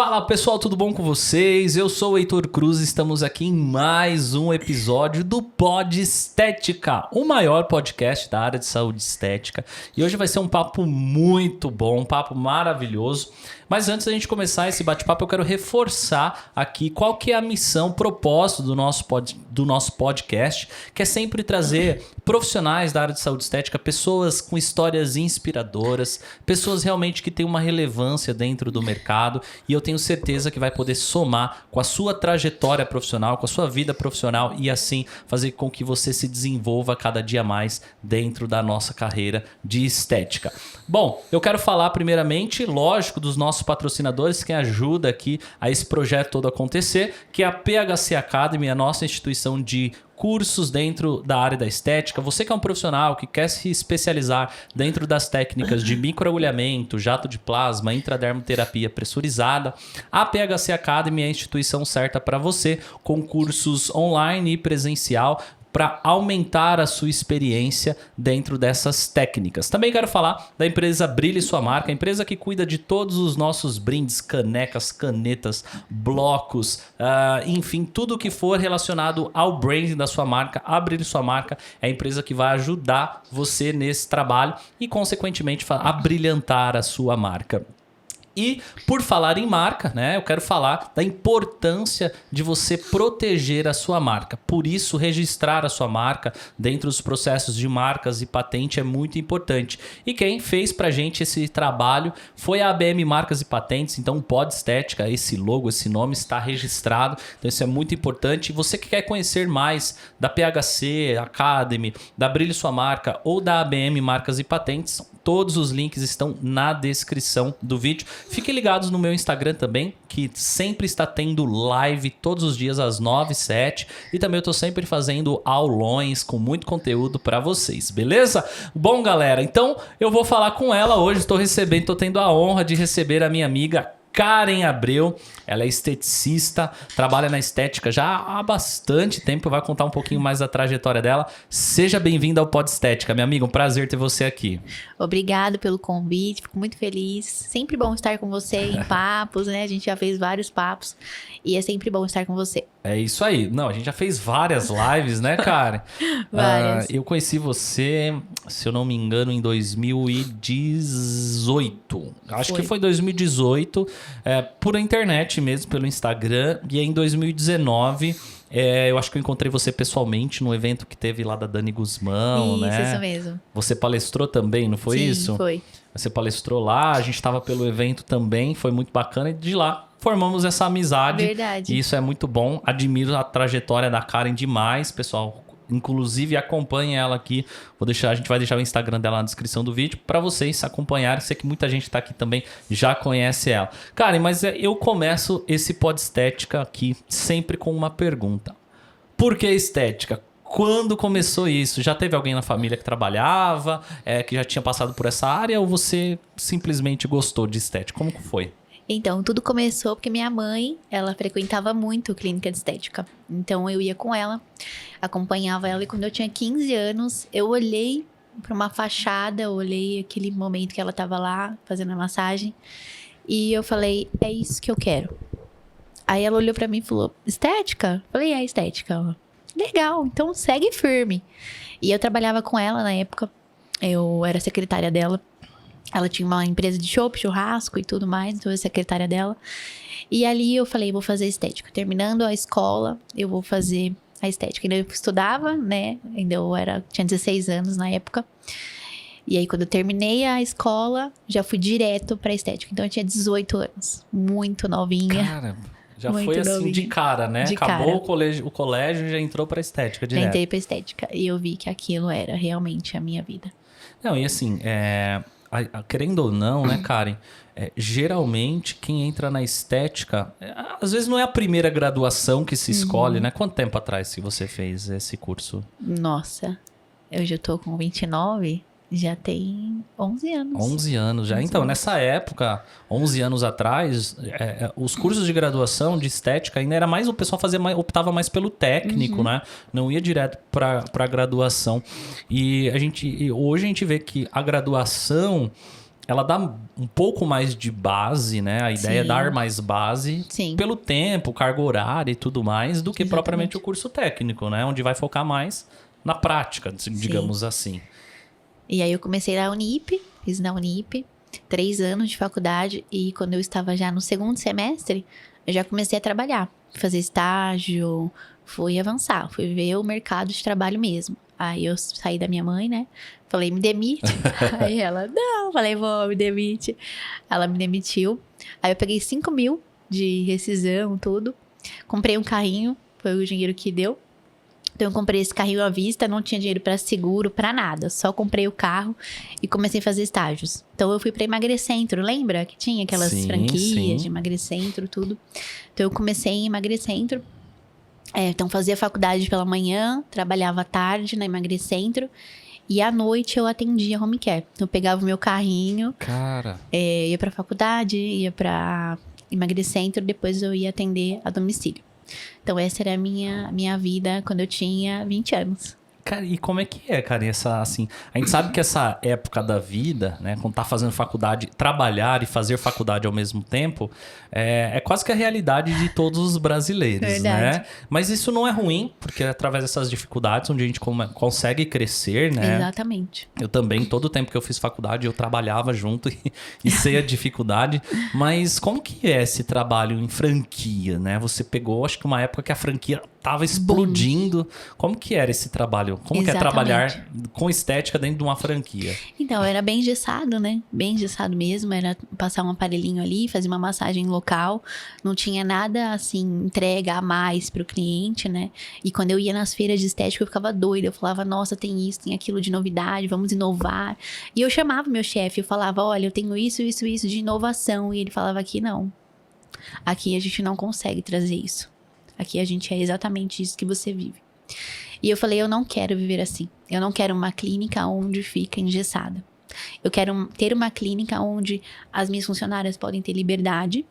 Fala pessoal, tudo bom com vocês? Eu sou o Heitor Cruz e estamos aqui em mais um episódio do Pod Estética, o maior podcast da área de saúde estética. E hoje vai ser um papo muito bom, um papo maravilhoso. Mas antes da gente começar esse bate-papo, eu quero reforçar aqui qual que é a missão, o propósito do nosso podcast, que é sempre trazer profissionais da área de saúde estética, pessoas com histórias inspiradoras, pessoas realmente que têm uma relevância dentro do mercado, e eu tenho certeza que vai poder somar com a sua trajetória profissional, com a sua vida profissional e assim fazer com que você se desenvolva cada dia mais dentro da nossa carreira de estética. Bom, eu quero falar primeiramente, lógico, dos nossos patrocinadores que ajuda aqui a esse projeto todo acontecer, que é a PHC Academy, a nossa instituição de cursos dentro da área da estética. Você que é um profissional que quer se especializar dentro das técnicas de microagulhamento, jato de plasma, intradermoterapia pressurizada, a PHC Academy é a instituição certa para você, com cursos online e presencial, para aumentar a sua experiência dentro dessas técnicas. Também quero falar da empresa Brilhe Sua Marca, a empresa que cuida de todos os nossos brindes, canecas, canetas, blocos, enfim, tudo que for relacionado ao branding da sua marca. A Brilhe Sua Marca é a empresa que vai ajudar você nesse trabalho e, consequentemente, a brilhantar a sua marca. E por falar em marca, né, eu quero falar da importância de você proteger a sua marca. Por isso, registrar a sua marca dentro dos processos de marcas e patente é muito importante. E quem fez pra gente esse trabalho foi a ABM Marcas e Patentes. Então, o Pod Estética, esse logo, esse nome está registrado. Então, isso é muito importante. E você que quer conhecer mais da PHC Academy, da Brilhe Sua Marca ou da ABM Marcas e Patentes, todos os links estão na descrição do vídeo. Fiquem ligados no meu Instagram também, que sempre está tendo live todos os dias às 9, 7. E também eu estou sempre fazendo aulões com muito conteúdo para vocês, beleza? Bom, galera, então eu vou falar com ela hoje. Estou tendo a honra de receber a minha amiga Karen Abreu. Ela é esteticista, trabalha na estética já há bastante tempo, vai contar um pouquinho mais da trajetória dela. Seja bem-vinda ao Pod Estética, minha amiga, um prazer ter você aqui. Obrigado pelo convite, fico muito feliz. Sempre bom estar com você em papos, né? A gente já fez vários papos e é sempre bom estar com você. É isso aí. Não, a gente já fez várias lives, né, Karen? Várias. Eu conheci você, se eu não me engano, em 2018. Acho que foi 2018, por internet mesmo, pelo Instagram. E em 2019, eu acho que eu encontrei você pessoalmente no evento que teve lá da Dani Guzmão, né? Isso mesmo. Você palestrou também, não foi isso? Sim, foi. Você palestrou lá, a gente estava pelo evento também, foi muito bacana. E de lá formamos essa amizade. Verdade. E isso é muito bom. Admiro a trajetória da Karen demais, pessoal. Inclusive, acompanhe ela aqui. A gente vai deixar o Instagram dela na descrição do vídeo para vocês acompanharem. Sei que muita gente está aqui também já conhece ela. Karen, mas eu começo esse Pod Estética aqui sempre com uma pergunta. Por que estética? Quando começou isso? Já teve alguém na família que trabalhava, que já tinha passado por essa área, ou você simplesmente gostou de estética? Como que foi? Então, tudo começou porque minha mãe, ela frequentava muito clínica de estética. Então, eu ia com ela, acompanhava ela. E quando eu tinha 15 anos, eu olhei para uma fachada, eu olhei aquele momento que ela estava lá, fazendo a massagem. E eu falei, é isso que eu quero. Aí ela olhou para mim e falou, estética? Eu falei, estética. Ela, legal, então segue firme. E eu trabalhava com ela na época, eu era secretária dela. Ela tinha uma empresa de churrasco e tudo mais, então eu era secretária dela. E ali eu falei, vou fazer estética. Terminando a escola, eu vou fazer a estética. Ainda eu estudava, né? Ainda tinha 16 anos na época. E aí, quando eu terminei a escola, já fui direto pra estética. Então, eu tinha 18 anos. Muito novinha. Cara, já muito foi assim novinha. de cara, né? Acabou o colégio e já entrou pra estética direto. Já entrei pra estética. E eu vi que aquilo era realmente a minha vida. Não, e assim, querendo ou não, né, Karen? Geralmente, quem entra na estética, às vezes não é a primeira graduação que se escolhe, né? Quanto tempo atrás que você fez esse curso? Nossa, eu já tô com 29, já tem 11 anos. 11 anos já. 11 então, anos. nessa época, 11 anos atrás, os cursos de graduação de estética ainda era mais, o pessoal optava mais pelo técnico, né? Não ia direto para graduação. E hoje a gente vê que a graduação ela dá um pouco mais de base, né? A ideia é Sim. dar mais base Sim. pelo tempo, carga horária e tudo mais, do que Exatamente. propriamente o curso técnico, né? Onde vai focar mais na prática, digamos assim. E aí eu comecei na Unip, fiz na Unip, 3 anos de faculdade. E quando eu estava já no segundo semestre, eu já comecei a trabalhar. Fazer estágio, fui avançar, fui ver o mercado de trabalho mesmo. Aí eu saí da minha mãe, né? Falei, me demite. Aí ela, não. Falei, vou, me demite. Ela me demitiu. Aí eu peguei 5 mil de rescisão, tudo. Comprei um carrinho, foi o dinheiro que deu. Então eu comprei esse carrinho à vista, não tinha dinheiro pra seguro, pra nada. Só comprei o carro e comecei a fazer estágios. Então eu fui pra Emagrecentro, lembra? Que tinha aquelas Sim, franquias sim. de Emagrecentro, tudo. Então eu comecei em Emagrecentro. Então fazia faculdade pela manhã, trabalhava à tarde na Emagrecentro. E à noite eu atendia home care. Então eu pegava o meu carrinho, Cara, ia pra faculdade, ia pra Emagrecentro, depois eu ia atender a domicílio. Então essa era a minha vida quando eu tinha 20 anos. cara, e como é que é, cara? Essa, assim, a gente sabe que essa época da vida, né, quando tá fazendo faculdade, trabalhar e fazer faculdade ao mesmo tempo, é quase que a realidade de todos os brasileiros, Verdade. né? Mas isso não é ruim, porque é através dessas dificuldades onde a gente consegue crescer, né? Exatamente. Eu também, todo o tempo que eu fiz faculdade, eu trabalhava junto e sei a dificuldade. Mas como que é esse trabalho em franquia, né? Você pegou, acho que uma época que a franquia tava explodindo. Como que era esse trabalho? Como que é trabalhar com estética dentro de uma franquia? Então, era bem engessado, né? Bem engessado mesmo. Era passar um aparelhinho ali, fazer uma massagem local. Não tinha nada, assim, entrega a mais pro cliente, né? E quando eu ia nas feiras de estética, eu ficava doida. Eu falava, nossa, tem isso, tem aquilo de novidade, vamos inovar. E eu chamava meu chefe, eu falava, olha, eu tenho isso de inovação. E ele falava, aqui não. Aqui a gente não consegue trazer isso. Aqui a gente é exatamente isso que você vive. E eu falei, eu não quero viver assim. Eu não quero uma clínica onde fica engessada. Eu quero ter uma clínica onde as minhas funcionárias podem ter liberdade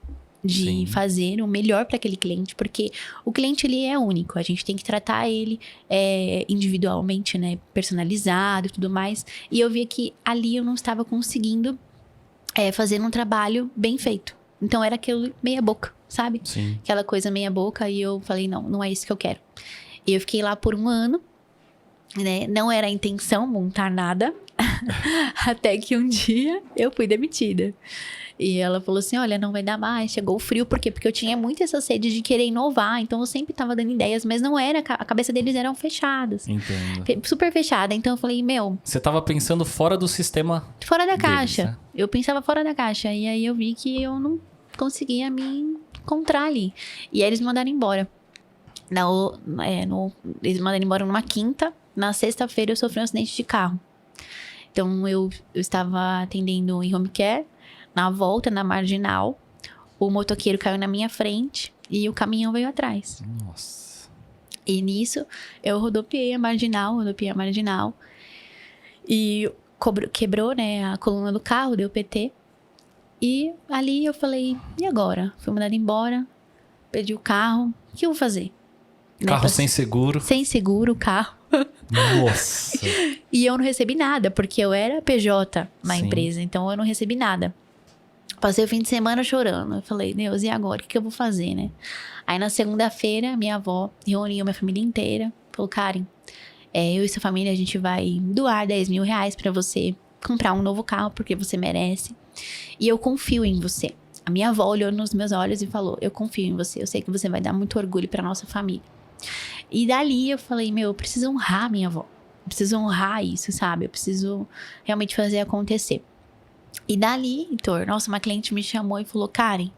de Sim. fazer o melhor para aquele cliente, porque o cliente ele é único, a gente tem que tratar ele individualmente, né, personalizado e tudo mais. E eu vi que ali eu não estava conseguindo fazer um trabalho bem feito. Então era aquilo meia boca, sabe? Sim. Aquela coisa meia boca, e eu falei, não, não é isso que eu quero. E eu fiquei lá por 1 ano, né? Não era a intenção montar nada, até que um dia eu fui demitida. E ela falou assim, olha, não vai dar mais, chegou o frio, por quê? Porque eu tinha muito essa sede de querer inovar, então eu sempre tava dando ideias, mas não era, a cabeça deles eram fechadas. Entendo. Super fechada, então eu falei, meu, Você tava pensando fora do sistema fora da deles, caixa. né? Eu pensava fora da caixa, e aí eu vi que eu não conseguia me encontrar ali. E aí eles me mandaram embora. Eles me mandaram embora numa quinta. Na sexta-feira eu sofri um acidente de carro. Então eu estava atendendo em home care. Na volta, na marginal, o motoqueiro caiu na minha frente e o caminhão veio atrás. Nossa. E nisso eu rodopiei a marginal. E quebrou, né, a coluna do carro, deu PT. E ali eu falei, e agora? Fui mandada embora, perdi o carro, o que eu vou fazer? Carro sem seguro. Sem seguro, o carro. Nossa. E eu não recebi nada, porque eu era PJ na Sim. empresa, então eu não recebi nada. Passei o fim de semana chorando. Eu falei, Deus, e agora? O que eu vou fazer, né? Aí na segunda-feira, minha avó reuniu minha família inteira. Falou, Karen, eu e sua família, a gente vai doar 10 mil reais pra você comprar um novo carro, porque você merece. E eu confio em você. A minha avó olhou nos meus olhos e falou, eu confio em você. Eu sei que você vai dar muito orgulho pra nossa família. E dali eu falei, eu preciso honrar minha avó. Eu preciso honrar isso, sabe? Eu preciso realmente fazer acontecer. E dali, Heitor, nossa, uma cliente me chamou e falou, Karen,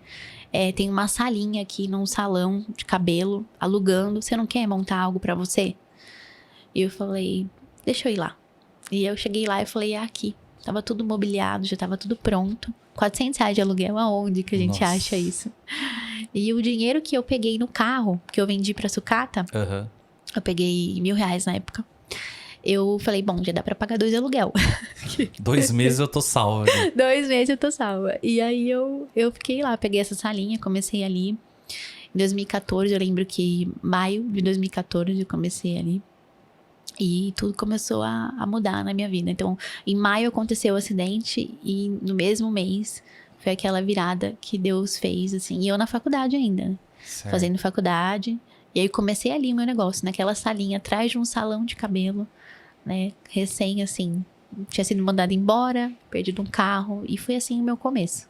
tem uma salinha aqui num salão de cabelo, alugando. Você não quer montar algo pra você? E eu falei, deixa eu ir lá. E eu cheguei lá e falei, aqui. Tava tudo mobiliado, já tava tudo pronto. 400 reais de aluguel, aonde que a gente acha isso? E o dinheiro que eu peguei no carro, que eu vendi pra sucata, eu peguei 1.000 reais na época. Eu falei, bom, já dá pra pagar 2 aluguel. 2 meses eu tô salva. 2 meses eu tô salva. E aí eu fiquei lá, peguei essa salinha, comecei ali. Em 2014, eu lembro que maio de 2014 eu comecei ali. E tudo começou a mudar na minha vida. Então, em maio aconteceu o acidente e no mesmo mês foi aquela virada que Deus fez, assim. E eu na faculdade ainda, né? Certo. Fazendo faculdade. E aí comecei ali o meu negócio, naquela salinha atrás de um salão de cabelo, né? Recém, assim, tinha sido mandada embora, perdido um carro. E foi assim o meu começo.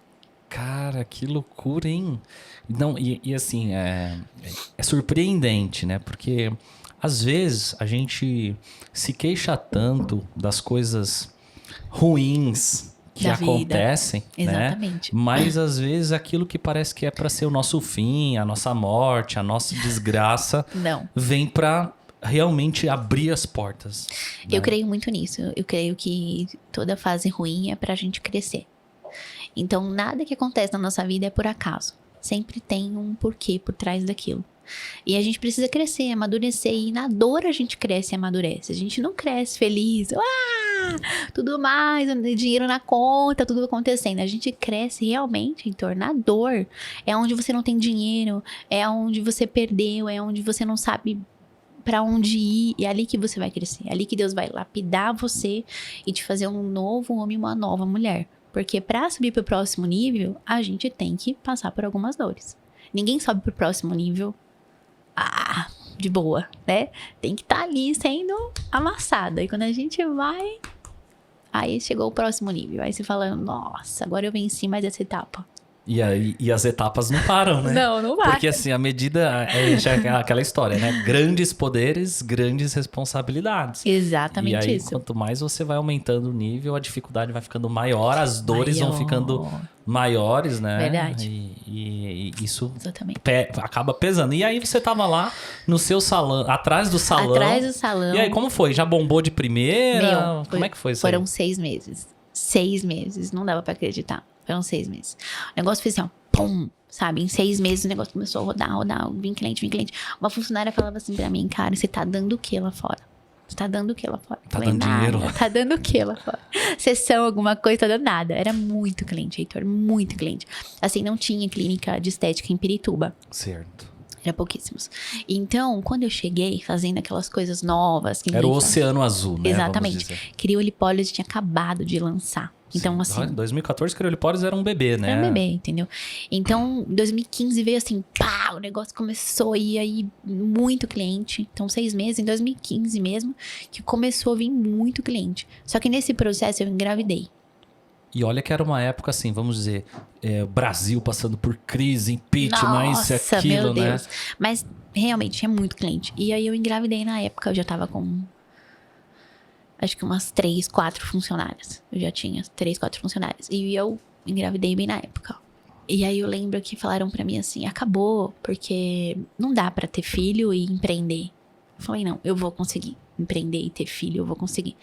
Cara, que loucura, hein? Não, e assim, é surpreendente, né? Porque às vezes a gente se queixa tanto das coisas ruins que Da vida. acontecem, né? Exatamente. Mas às vezes aquilo que parece que é para ser o nosso fim, a nossa morte, a nossa desgraça, Não. vem para realmente abrir as portas. Eu né? creio muito nisso. Eu creio que toda fase ruim é pra gente crescer. Então, nada que acontece na nossa vida é por acaso. Sempre tem um porquê por trás daquilo. E a gente precisa crescer, amadurecer. E na dor a gente cresce e amadurece. A gente não cresce feliz. Tudo mais, dinheiro na conta, tudo acontecendo. A gente cresce realmente, Heitor, na dor. É onde você não tem dinheiro. É onde você perdeu. É onde você não sabe pra onde ir. E é ali que você vai crescer. É ali que Deus vai lapidar você e te fazer um novo homem, uma nova mulher. Porque pra subir pro próximo nível, a gente tem que passar por algumas dores. Ninguém sobe pro próximo nível de boa, né? Tem que estar ali sendo amassada. E quando a gente vai, aí chegou o próximo nível. Aí você fala, nossa, agora eu venci mais essa etapa. E as etapas não param, né? Não vai. Porque assim, a medida já é aquela história, né? Grandes poderes, grandes responsabilidades. Exatamente E aí, isso. quanto mais você vai aumentando o nível, a dificuldade vai ficando maior, as dores vão ficando maiores, né? Verdade. E isso Exatamente. acaba pesando. E aí você tava lá no seu salão, atrás do salão. Atrás do salão. E aí, como foi? Já bombou de primeira? Como é que foi isso aí? Foram 6 meses. 6 meses. Não dava pra acreditar. Foram 6 meses. O negócio fez assim, ó. Pum! Sabe? Em 6 meses o negócio começou a rodar. Vim cliente. Uma funcionária falava assim pra mim, cara, você tá dando o que lá fora? Você tá dando o que lá fora? Tá dando dinheiro lá. Tá dando o que lá fora? Sessão, alguma coisa, tá dando nada. Era muito cliente, Heitor. Muito cliente. Assim, não tinha clínica de estética em Pirituba. Certo. Era pouquíssimos. Então, quando eu cheguei fazendo aquelas coisas novas... Que Era o ninguém faz- Oceano Azul, né? Exatamente. Vamos dizer. Criolipólise tinha acabado de lançar. Então, Sim. assim... Em 2014, Criolipólise era um bebê, né? Era um bebê, entendeu? Então, 2015 veio assim, pá, o negócio começou a ir aí muito cliente. Então, 6 meses, em 2015 mesmo, que começou a vir muito cliente. Só que nesse processo eu engravidei. E olha que era uma época assim, vamos dizer, o Brasil passando por crise, impeachment, isso e Nossa, aquilo, meu né? Deus. Mas, realmente, tinha muito cliente. E aí eu engravidei na época, eu já tava com... Acho que umas 3, 4 funcionárias. Eu já tinha 3, 4 funcionárias. E eu engravidei bem na época. E aí eu lembro que falaram pra mim assim, acabou, porque não dá pra ter filho e empreender. Eu falei, não, eu vou conseguir empreender e ter filho, eu vou conseguir.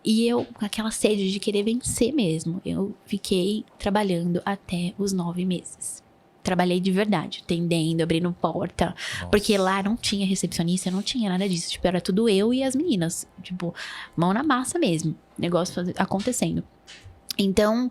E eu, com aquela sede de querer vencer mesmo, eu fiquei trabalhando até os 9 meses. Trabalhei de verdade, atendendo, abrindo porta. Nossa. Porque lá não tinha recepcionista, não tinha nada disso. Tipo, era tudo eu e as meninas. Tipo, mão na massa mesmo. Negócio acontecendo. Então,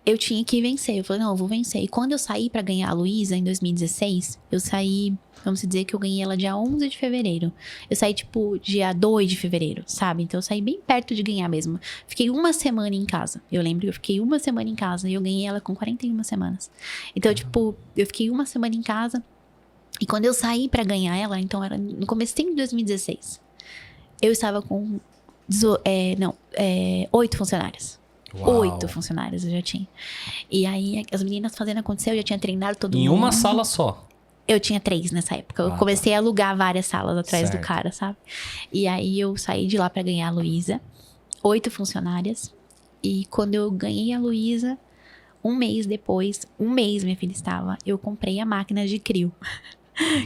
eu tinha que vencer. Eu falei, não, eu vou vencer. E quando eu saí pra ganhar a Luísa, em 2016, eu saí... Vamos dizer que eu ganhei ela dia 11 de fevereiro. Eu saí, tipo, dia 2 de fevereiro, sabe? Então, eu saí bem perto de ganhar mesmo. Fiquei 1 semana em casa. Eu lembro que eu fiquei 1 semana em casa e eu ganhei ela com 41 semanas. Então, tipo, eu fiquei 1 semana em casa. E quando eu saí pra ganhar ela, então era no comecinho de 2016. Eu estava com 8 funcionárias. Uau. 8 funcionários eu já tinha. E aí, as meninas fazendo acontecer, eu já tinha treinado todo mundo. Em uma sala só. Eu tinha 3 nessa época. Eu Ah, comecei a alugar várias salas atrás Certo. do cara, sabe? E aí, eu saí de lá pra ganhar a Luísa. 8 funcionárias. E quando eu ganhei a Luísa, 1 mês depois, 1 mês minha filha estava, eu comprei a máquina de crio.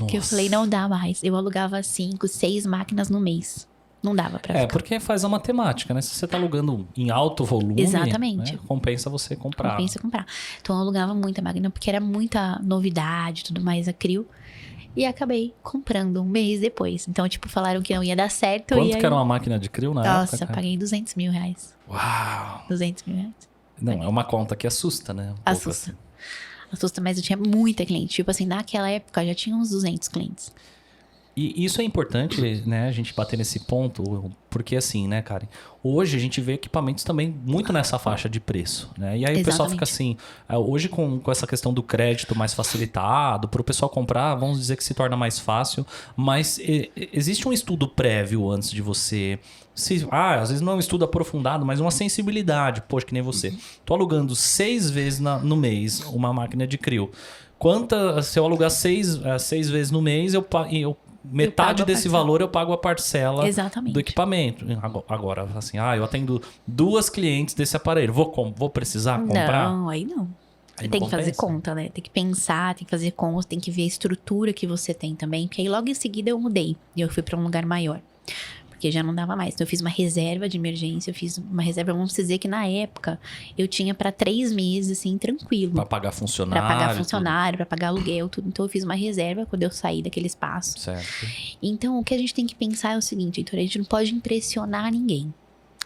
Que eu Nossa. falei, não dá mais. Eu alugava 5, 6 máquinas no mês. Não dava pra ficar. Porque faz a matemática, né? Se você tá alugando em alto volume, Exatamente. né? Compensa você comprar. Compensa comprar. Então eu alugava muita máquina, porque era muita novidade e tudo mais a Crio. E acabei comprando 1 mês depois. Então, tipo, falaram que não ia dar certo. Quanto e aí... que era uma máquina de crio na Nossa, época? paguei 200 mil reais. Uau! 200 mil reais. Não, é uma conta que assusta, né? Um pouco Assusta. assim. Assusta, mas eu tinha muita cliente. Tipo assim, naquela época já tinha uns 200 clientes. E isso é importante, né, a gente bater nesse ponto, porque assim, né, Karen, hoje a gente vê equipamentos também muito nessa faixa de preço, né? E aí o pessoal fica assim, hoje com essa questão do crédito mais facilitado, para o pessoal comprar, vamos dizer que se torna mais fácil, mas existe um estudo prévio antes de você... às vezes não é um estudo aprofundado, mas uma sensibilidade, poxa, que nem você. Tô alugando 6 vezes no mês uma máquina de crio. Se eu alugar 6 vezes no mês, metade desse valor eu pago a parcela do equipamento. Agora, assim, eu atendo 2 clientes desse aparelho. Vou precisar comprar? Não, aí não. Você tem que fazer conta, né? Tem que pensar, tem que fazer conta, tem que ver a estrutura que você tem também. Porque aí logo em seguida eu mudei e eu fui pra um lugar maior. Porque já não dava mais. Então eu fiz uma reserva de emergência, eu fiz uma reserva, vamos dizer que na época eu tinha pra 3 meses, assim, tranquilo. Pra pagar funcionário. Pra pagar aluguel, tudo. Então eu fiz uma reserva quando eu saí daquele espaço. Certo. Então o que a gente tem que pensar é o seguinte, Heitor, a gente não pode impressionar ninguém.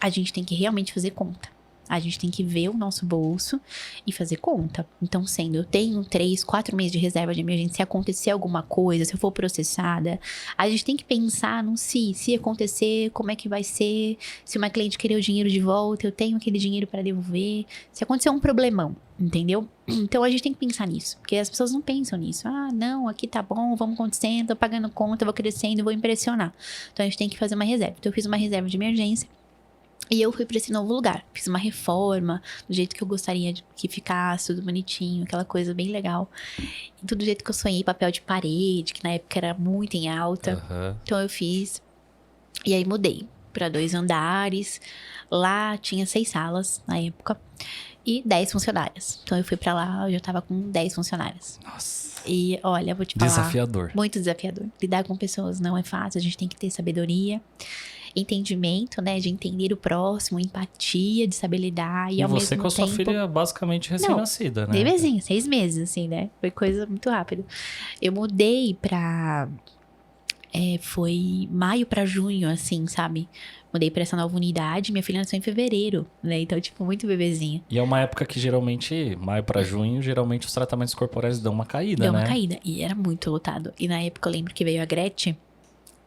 A gente tem que realmente fazer conta. A gente tem que ver o nosso bolso e fazer conta. Então, eu tenho 3, 4 meses de reserva de emergência, se acontecer alguma coisa, se eu for processada, a gente tem que pensar no se acontecer, como é que vai ser, se uma cliente querer o dinheiro de volta, eu tenho aquele dinheiro para devolver, se acontecer um problemão, entendeu? Então, a gente tem que pensar nisso, porque as pessoas não pensam nisso. Não, aqui tá bom, vamos acontecendo, tô pagando conta, vou crescendo, vou impressionar. Então, a gente tem que fazer uma reserva. Então, eu fiz uma reserva de emergência. E eu fui pra esse novo lugar. Fiz uma reforma, do jeito que eu gostaria que ficasse, tudo bonitinho, aquela coisa bem legal. E tudo do jeito que eu sonhei, papel de parede, que na época era muito em alta. Uhum. Então eu fiz. E aí mudei pra 2 andares. Lá tinha 6 salas na época. E 10 funcionárias. Então eu fui pra lá, eu já tava com 10 funcionárias. Nossa. E olha, vou te falar. Desafiador. Muito desafiador. Lidar com pessoas não é fácil, a gente tem que ter sabedoria. Entendimento, né? De entender o próximo, empatia, de saber lidar. E ao mesmo tempo... você com a sua filha basicamente recém-nascida, né? Bebezinha, 6 meses, assim, né? Foi coisa muito rápido. Eu mudei pra... foi maio pra junho, assim, sabe? Mudei pra essa nova unidade. Minha filha nasceu em fevereiro, né? Então, tipo, muito bebezinha. E é uma época que geralmente, maio pra junho, geralmente os tratamentos corporais dão uma caída, né? Deu uma caída. E era muito lotado. E na época eu lembro que veio a Gretchen.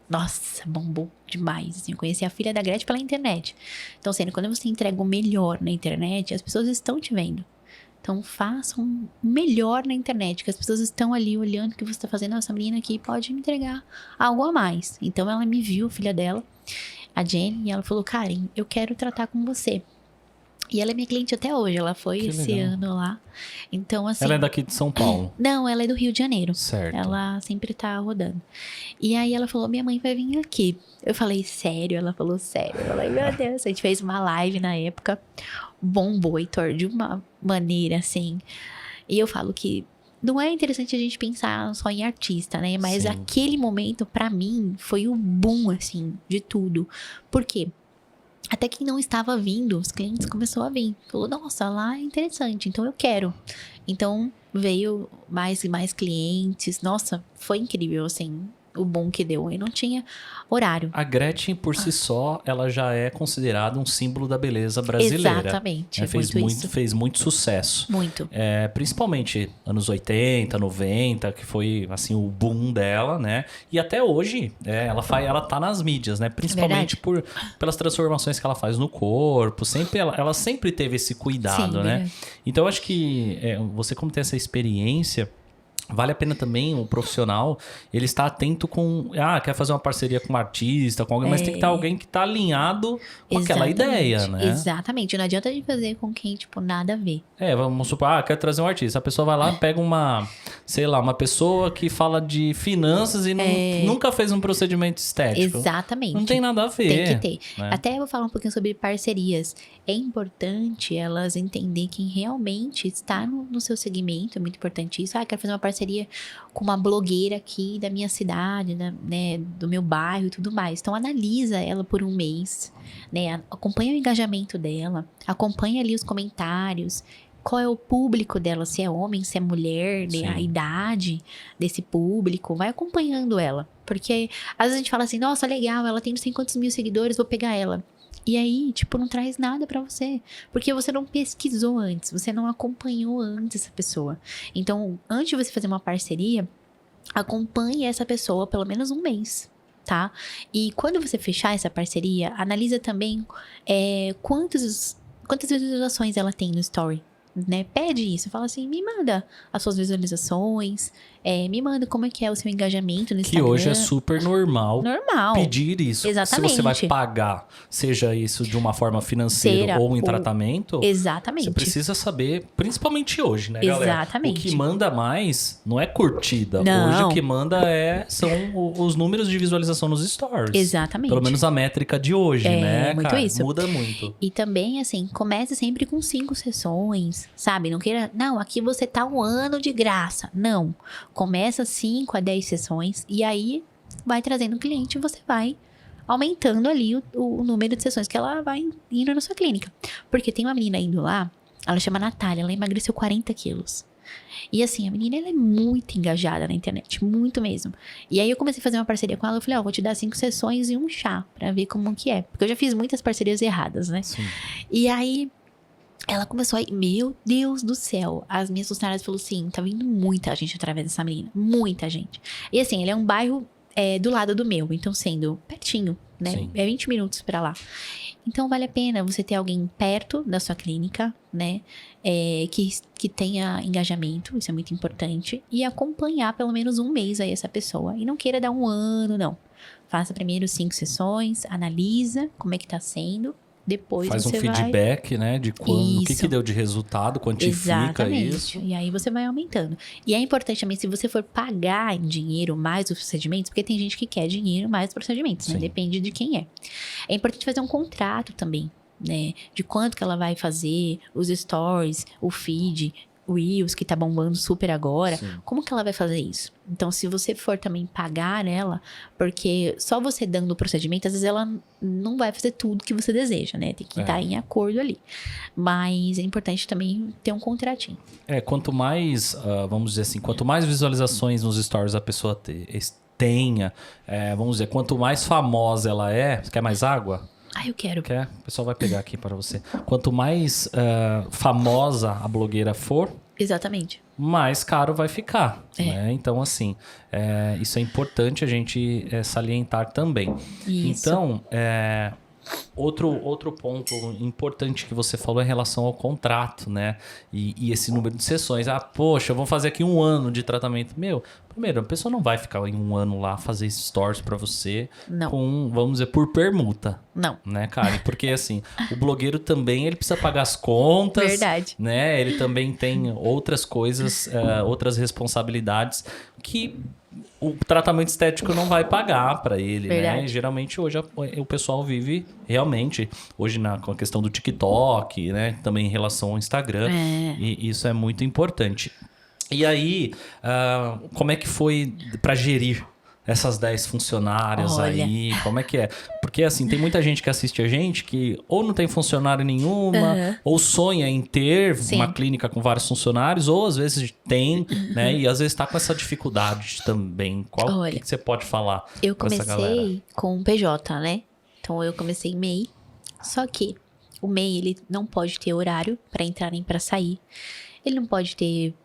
Nossa, bombou demais, assim, eu conheci a filha da Gretchen pela internet. Então, quando você entrega o melhor na internet, as pessoas estão te vendo. Então, façam o melhor na internet, que as pessoas estão ali olhando o que você está fazendo. Essa menina aqui pode me entregar algo a mais. Então, ela me viu, a filha dela, a Jenny, e ela falou, Karen, eu quero tratar com você. E ela é minha cliente até hoje, ela foi esse ano lá. Então, assim... Ela é daqui de São Paulo? Não, ela é do Rio de Janeiro. Certo. Ela sempre tá rodando. E aí ela falou, minha mãe vai vir aqui. Eu falei, sério? Ela falou, sério. Eu falei, meu Deus. A gente fez uma live na época. Bombou, Heitor, de uma maneira, assim. E eu falo que não é interessante a gente pensar só em artista, né? Mas aquele momento, pra mim, foi o boom, assim, de tudo. Por quê? Até quem não estava vindo, os clientes começou a vir. Falou, nossa, lá é interessante, então eu quero. Então, veio mais e mais clientes. Nossa, foi incrível, assim, o boom que deu. E não tinha horário. A Gretchen, por si só, ela já é considerada um símbolo da beleza brasileira. Exatamente. Fez muito sucesso. Muito. Principalmente anos 80, 90, que foi, assim, o boom dela, né? E até hoje, ela tá nas mídias, né? Principalmente pelas transformações que ela faz no corpo. Ela sempre teve esse cuidado, né? Verdade. Então, eu acho que você, como tem essa experiência... Vale a pena também um profissional, ele está atento com... quer fazer uma parceria com um artista, com alguém, mas tem que estar alguém que está alinhado com aquela ideia, né? Exatamente. Não adianta a gente fazer com quem, tipo, nada a ver. Vamos supor, quer trazer um artista. A pessoa vai lá, pega uma pessoa que fala de finanças e nunca fez um procedimento estético. Exatamente. Não tem nada a ver. Tem que ter. Né? Até eu vou falar um pouquinho sobre parcerias. É importante elas entender quem realmente está no seu segmento. É muito importante isso. Quero fazer uma parceria com uma blogueira aqui da minha cidade, né, do meu bairro e tudo mais. Então, analisa ela por um mês, né? Acompanha o engajamento dela, acompanha ali os comentários, qual é o público dela, se é homem, se é mulher, né? A idade desse público, vai acompanhando ela. Porque às vezes a gente fala assim, nossa, legal, ela tem não sei quantos mil seguidores, vou pegar ela. E aí, tipo, não traz nada pra você. Porque você não pesquisou antes, você não acompanhou antes essa pessoa. Então, antes de você fazer uma parceria, acompanhe essa pessoa pelo menos um mês, tá? E quando você fechar essa parceria, analisa também quantas visualizações ela tem no story, né? Pede isso, fala assim, me manda as suas visualizações, me manda como é que é o seu engajamento no Que Instagram. hoje é super normal pedir isso. Exatamente. Se você vai pagar, seja isso de uma forma financeira ou em tratamento, exatamente. você precisa saber, principalmente hoje, né, galera? Exatamente. O que manda mais não é curtida. Não. Hoje o que manda são os números de visualização nos stories. Exatamente. Pelo menos a métrica de hoje, né, muito cara? isso. Muda muito. E também, assim, comece sempre com 5 sessões, sabe? Não queira, não, aqui você tá 1 ano de graça. Não. Começa 5 a 10 sessões e aí vai trazendo cliente e você vai aumentando ali o número de sessões que ela vai indo na sua clínica. Porque tem uma menina indo lá, ela chama Natália, ela emagreceu 40 quilos. E assim, a menina, ela é muito engajada na internet, muito mesmo. E aí eu comecei a fazer uma parceria com ela, eu falei, vou te dar 5 sessões e um chá, pra ver como que é. Porque eu já fiz muitas parcerias erradas, né? Sim. E aí, ela começou a... Meu Deus do céu. As minhas funcionárias falaram assim, tá vindo muita gente através dessa menina. Muita gente. E assim, ele é um bairro do lado do meu. Então, sendo pertinho, né? Sim. É 20 minutos pra lá. Então, vale a pena você ter alguém perto da sua clínica, né? Que tenha engajamento. Isso é muito importante. E acompanhar pelo menos um mês aí essa pessoa. E não queira dar 1 ano, não. Faça primeiro 5 sessões. Analisa como é que tá sendo. Depois faz um você feedback, né, de quando, o que Isso. deu de resultado, quantifica Exatamente. isso. E aí você vai aumentando. E é importante também, se você for pagar em dinheiro mais os procedimentos, porque tem gente que quer dinheiro mais os procedimentos, né? Sim. Depende de quem é. É importante fazer um contrato também, né? De quanto que ela vai fazer, os stories, o feed, o Reels, que tá bombando super agora. Sim. Como que ela vai fazer isso? Então, se você for também pagar ela, porque só você dando o procedimento, às vezes ela não vai fazer tudo que você deseja, né? Tem que estar em acordo ali. Mas é importante também ter um contratinho. Quanto mais, vamos dizer assim, quanto mais visualizações nos stories a pessoa tenha, vamos dizer, quanto mais famosa ela é... Você quer mais água? Eu quero. Quer? O pessoal vai pegar aqui para você. Quanto mais famosa a blogueira for... Exatamente. mais caro vai ficar. Né? Então, assim, isso é importante a gente salientar também. Isso. Então, outro ponto importante que você falou é em relação ao contrato, né? E esse número de sessões. Poxa, vamos fazer aqui 1 ano de tratamento. Primeiro, a pessoa não vai ficar em 1 ano lá fazer stories pra você Não. com, vamos dizer, por permuta. Não. Né, cara? Porque, assim, o blogueiro também, ele precisa pagar as contas. Verdade. Né? Ele também tem outras coisas, outras responsabilidades que o tratamento estético não vai pagar para ele, Verdade. né? Geralmente hoje o pessoal vive realmente, hoje com a questão do TikTok, né? Também em relação ao Instagram. E isso é muito importante. E aí, como é que foi para gerir essas 10 funcionárias? Olha. Aí? Como é que é? Porque assim, tem muita gente que assiste a gente que ou não tem funcionário nenhuma, ou sonha em ter uma clínica com vários funcionários, ou às vezes tem, né? E às vezes tá com essa dificuldade também. O que você pode falar Eu pra essa galera? comecei com um PJ, né? Então eu comecei em MEI, só que o MEI, ele não pode ter horário para entrar nem para sair. Ele não pode ter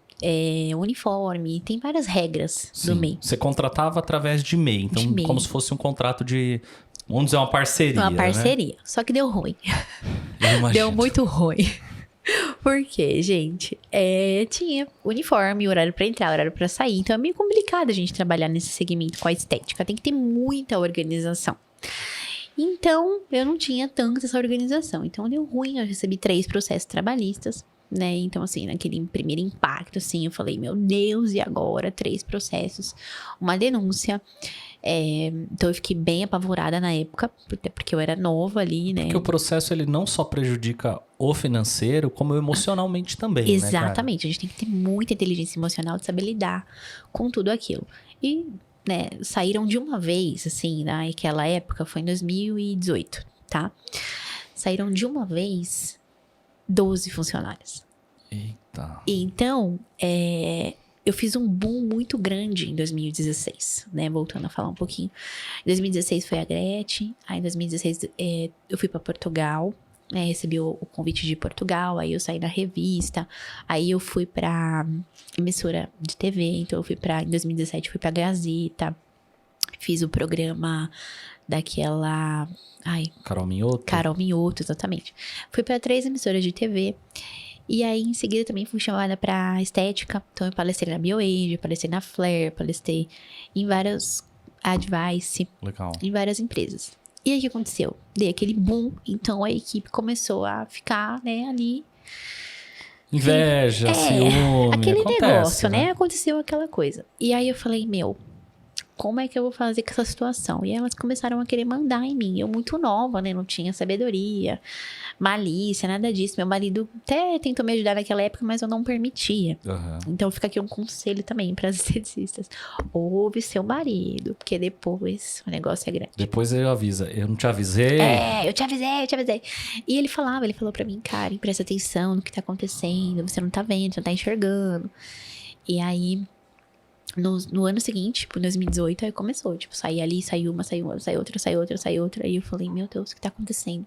uniforme, tem várias regras do MEI. Você contratava através de MEI, então De MEI. como se fosse um contrato de, vamos dizer, uma parceria. Uma parceria. Né? Só que deu ruim. Eu imagino. Deu muito ruim. Por quê, gente? Tinha uniforme, horário pra entrar, horário pra sair. Então é meio complicado a gente trabalhar nesse segmento com a estética. Tem que ter muita organização. Então, eu não tinha tanta essa organização. Então, deu ruim. Eu recebi 3 processos trabalhistas, né? Então, assim, naquele primeiro impacto, assim, eu falei, meu Deus, e agora? 3 processos, uma denúncia. Então, eu fiquei bem apavorada na época, porque eu era nova ali, né? Porque o processo, ele não só prejudica o financeiro, como emocionalmente também, Exatamente. Né, a gente tem que ter muita inteligência emocional de saber lidar com tudo aquilo. E, né, saíram de uma vez, assim, naquela época, foi em 2018, tá? Saíram de uma vez 12 funcionários. Eita. Então, eu fiz um boom muito grande em 2016, né? Voltando a falar um pouquinho. Em 2016 foi a Gretchen, aí em 2016 eu fui para Portugal, né, recebi o convite de Portugal, aí eu saí na revista, aí eu fui pra emissora de TV, então em 2017 fui pra Gazeta, fiz o programa daquela... Carol Minhoto? Carol Minhoto, exatamente. Fui pra 3 emissoras de TV. E aí, em seguida, também fui chamada pra estética. Então, eu palestrei na BioAge, palestrei na Flare, palestrei em várias Advice, Legal. em várias empresas. E aí, o que aconteceu? Dei aquele boom. Então, a equipe começou a ficar, né, ali... Inveja, ciúme, aquele acontece, negócio, né? Aconteceu aquela coisa. E aí, eu falei, como é que eu vou fazer com essa situação? E elas começaram a querer mandar em mim. Eu muito nova, né? Não tinha sabedoria, malícia, nada disso. Meu marido até tentou me ajudar naquela época, mas eu não permitia. Uhum. Então fica aqui um conselho também para as esteticistas. Ouve seu marido, porque depois o negócio é grande. Depois ele avisa. Eu não te avisei? Eu te avisei. E ele falou pra mim, Karen, presta atenção no que tá acontecendo. Você não tá vendo, você não tá enxergando. E aí... No ano seguinte, tipo, em 2018, aí começou. Tipo, saí ali, sai uma, sai outra. E eu falei, meu Deus, o que tá acontecendo?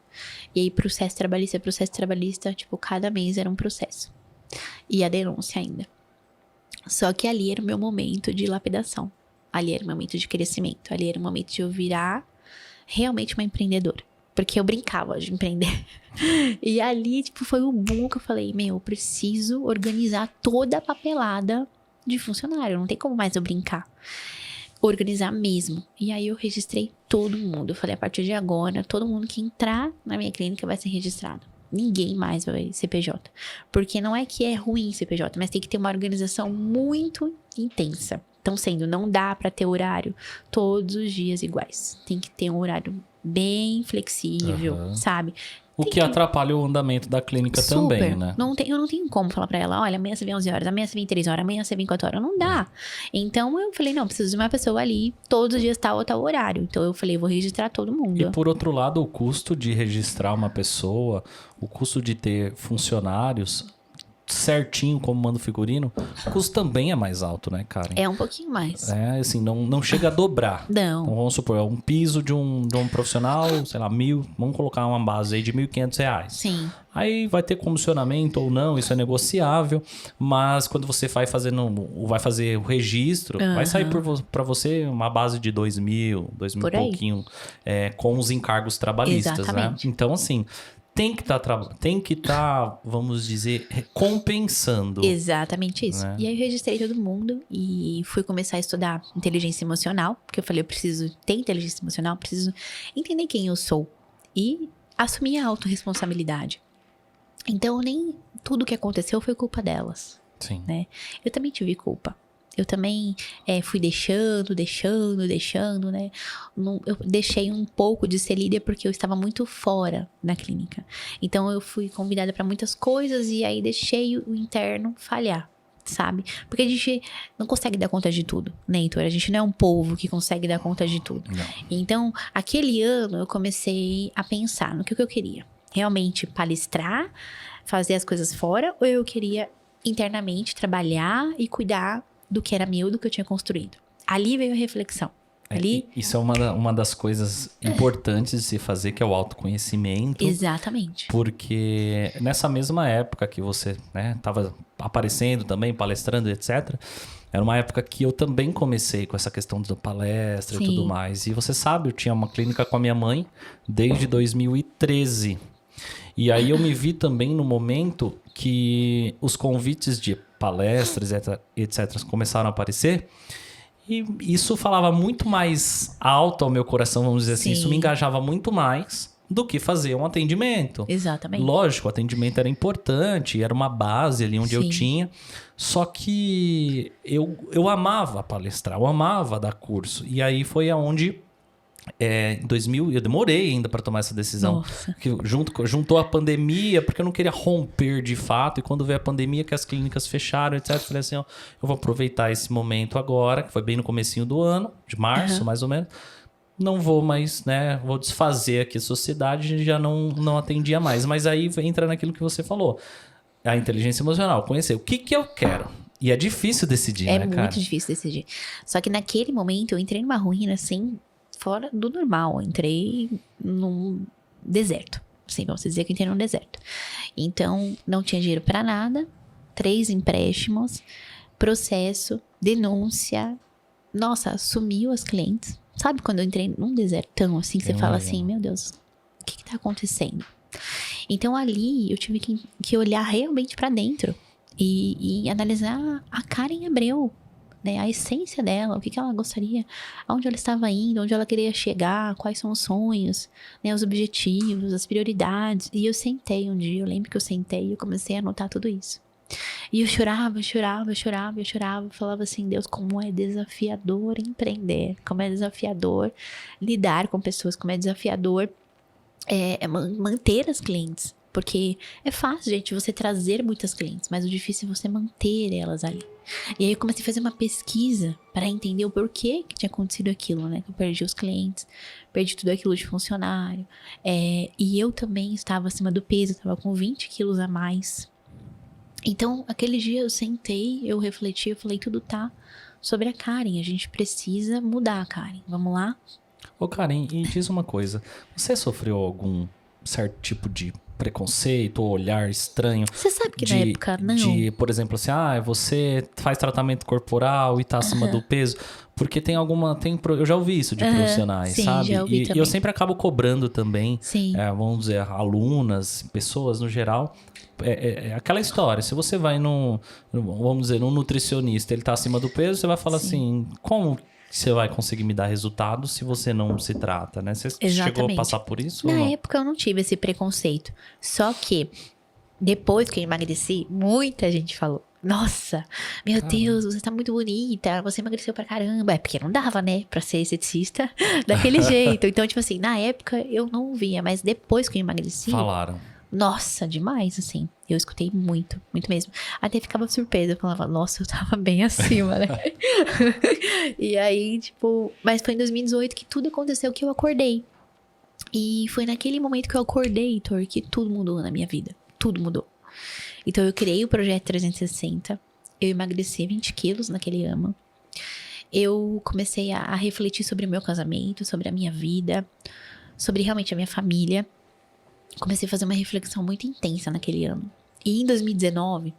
E aí, processo trabalhista, tipo, cada mês era um processo. E a denúncia ainda. Só que ali era o meu momento de lapidação. Ali era o meu momento de crescimento. Ali era o momento de eu virar realmente uma empreendedora. Porque eu brincava de empreender. E ali, tipo, foi o boom que eu falei, eu preciso organizar toda a papelada de funcionário, não tem como mais eu brincar. Organizar mesmo. E aí eu registrei todo mundo. Eu falei, a partir de agora, todo mundo que entrar na minha clínica vai ser registrado. Ninguém mais vai ser CPJ. Porque não é que é ruim CPJ, mas tem que ter uma organização muito intensa. Então, não dá pra ter horário todos os dias iguais. Tem que ter um horário bem flexível, sabe? O que atrapalha o andamento da clínica também, né? Eu não tenho como falar pra ela, olha, amanhã você vem 11 horas, amanhã você vem 3 horas, amanhã você vem 4 horas. Não dá. Então, eu falei, não, preciso de uma pessoa ali, todos os dias tal horário. Então, eu falei, vou registrar todo mundo. E por outro lado, o custo de registrar uma pessoa, o custo de ter funcionários certinho como manda o figurino, o custo também é mais alto, né, Karen? É um pouquinho mais. É, assim, não chega a dobrar. Não. Então, vamos supor, um piso de um profissional, sei lá, vamos colocar uma base aí de R$1.500. Sim. Aí vai ter comissionamento ou não, isso é negociável, mas quando você vai fazer o registro, vai sair para você uma base de 2.000 e pouquinho, com os encargos trabalhistas, exatamente, né? Então, assim, tem que estar, vamos dizer, compensando. Exatamente isso. Né? E aí eu registrei todo mundo e fui começar a estudar inteligência emocional, porque eu falei, eu preciso ter inteligência emocional, preciso entender quem eu sou e assumir a autorresponsabilidade. Então, nem tudo que aconteceu foi culpa delas. Sim. Né? Eu também tive culpa. Eu também fui deixando, né? Eu deixei um pouco de ser líder porque eu estava muito fora da clínica. Então, eu fui convidada para muitas coisas e aí deixei o interno falhar, sabe? Porque a gente não consegue dar conta de tudo, né, Heitor? A gente não é um povo que consegue dar conta de tudo. Não. Então, aquele ano, eu comecei a pensar no que eu queria. Realmente palestrar, fazer as coisas fora, ou eu queria internamente trabalhar e cuidar do que era meu, do que eu tinha construído. Ali veio a reflexão. Isso é uma das coisas importantes de se fazer, que é o autoconhecimento. Exatamente. Porque nessa mesma época que você estava aparecendo também, palestrando, etc., era uma época que eu também comecei com essa questão da palestra. Sim. E tudo mais. E você sabe, eu tinha uma clínica com a minha mãe desde 2013. E aí eu me vi também no momento que os convites de palestras, etc., começaram a aparecer. E isso falava muito mais alto ao meu coração, vamos dizer assim. Isso me engajava muito mais do que fazer um atendimento. Exatamente. Lógico, o atendimento era importante, era uma base ali onde eu tinha. Só que eu amava palestrar, eu amava dar curso. E aí foi aonde... em 2000, eu demorei ainda para tomar essa decisão. Que juntou a pandemia, porque eu não queria romper de fato. E quando veio a pandemia, que as clínicas fecharam, etc., eu falei assim, ó, eu vou aproveitar esse momento agora, que foi bem no comecinho do ano, de março, mais ou menos. Não vou mais, vou desfazer aqui a sociedade, já não atendia mais. Mas aí entra naquilo que você falou. A inteligência emocional, conhecer o que eu quero. E é difícil decidir, né, cara? É muito difícil decidir. Só que naquele momento, eu entrei numa ruína, assim... fora do normal, entrei num deserto, assim, vamos dizer que eu entrei num deserto. Então, não tinha dinheiro pra nada, 3 empréstimos, processo, denúncia. Nossa, sumiu as clientes. Sabe quando eu entrei num desertão, assim, que você fala assim, meu Deus, o que tá acontecendo? Então, ali, eu tive que olhar realmente pra dentro e analisar a Karen Abreu, né? A essência dela, o que ela gostaria, aonde ela estava indo, onde ela queria chegar, quais são os sonhos, né? Os objetivos, as prioridades. E eu sentei um dia, eu lembro que eu sentei e eu comecei a anotar tudo isso. E eu chorava, falava assim, Deus, como é desafiador empreender, como é desafiador lidar com pessoas, como é desafiador manter as clientes. Porque é fácil, gente, você trazer muitas clientes, mas o difícil é você manter elas ali. E aí eu comecei a fazer uma pesquisa para entender o porquê que tinha acontecido aquilo, né? Que eu perdi os clientes, perdi tudo aquilo de funcionário. E eu também estava acima do peso, estava com 20 quilos a mais. Então, aquele dia eu sentei, eu refleti, eu falei, tudo tá sobre a Karen. A gente precisa mudar a Karen. Vamos lá? Ô, Karen, e diz uma coisa. Você sofreu algum certo tipo de preconceito ou olhar estranho? Você sabe que na época, não. Por exemplo, assim, você faz tratamento corporal e tá acima do peso. Porque tem eu já ouvi isso de profissionais, sim, sabe? Já ouvi também. E eu sempre acabo cobrando também, Sim. vamos dizer, alunas, pessoas no geral. É aquela história, se você vai vamos dizer, num nutricionista, ele tá acima do peso, você vai falar assim, como você vai conseguir me dar resultado se você não se trata, né? Você chegou a passar por isso? Na época eu não tive esse preconceito. Só que depois que eu emagreci, muita gente falou: nossa, meu Deus, você tá muito bonita, você emagreceu pra caramba. É porque não dava, né, pra ser esteticista daquele jeito. Então, tipo assim, na época eu não via, mas depois que eu emagreci... Falaram. Nossa, demais, assim. Eu escutei muito, muito mesmo. Até ficava surpresa, eu falava, nossa, eu tava bem acima, né? E aí, tipo... Mas foi em 2018 que tudo aconteceu, que eu acordei. E foi naquele momento que eu acordei, Heitor, que tudo mudou na minha vida. Tudo mudou. Então, eu criei o Projeto 360. Eu emagreci 20 quilos naquele ano. Eu comecei a refletir sobre o meu casamento, sobre a minha vida, sobre realmente a minha família. Comecei a fazer uma reflexão muito intensa naquele ano. E em 2019,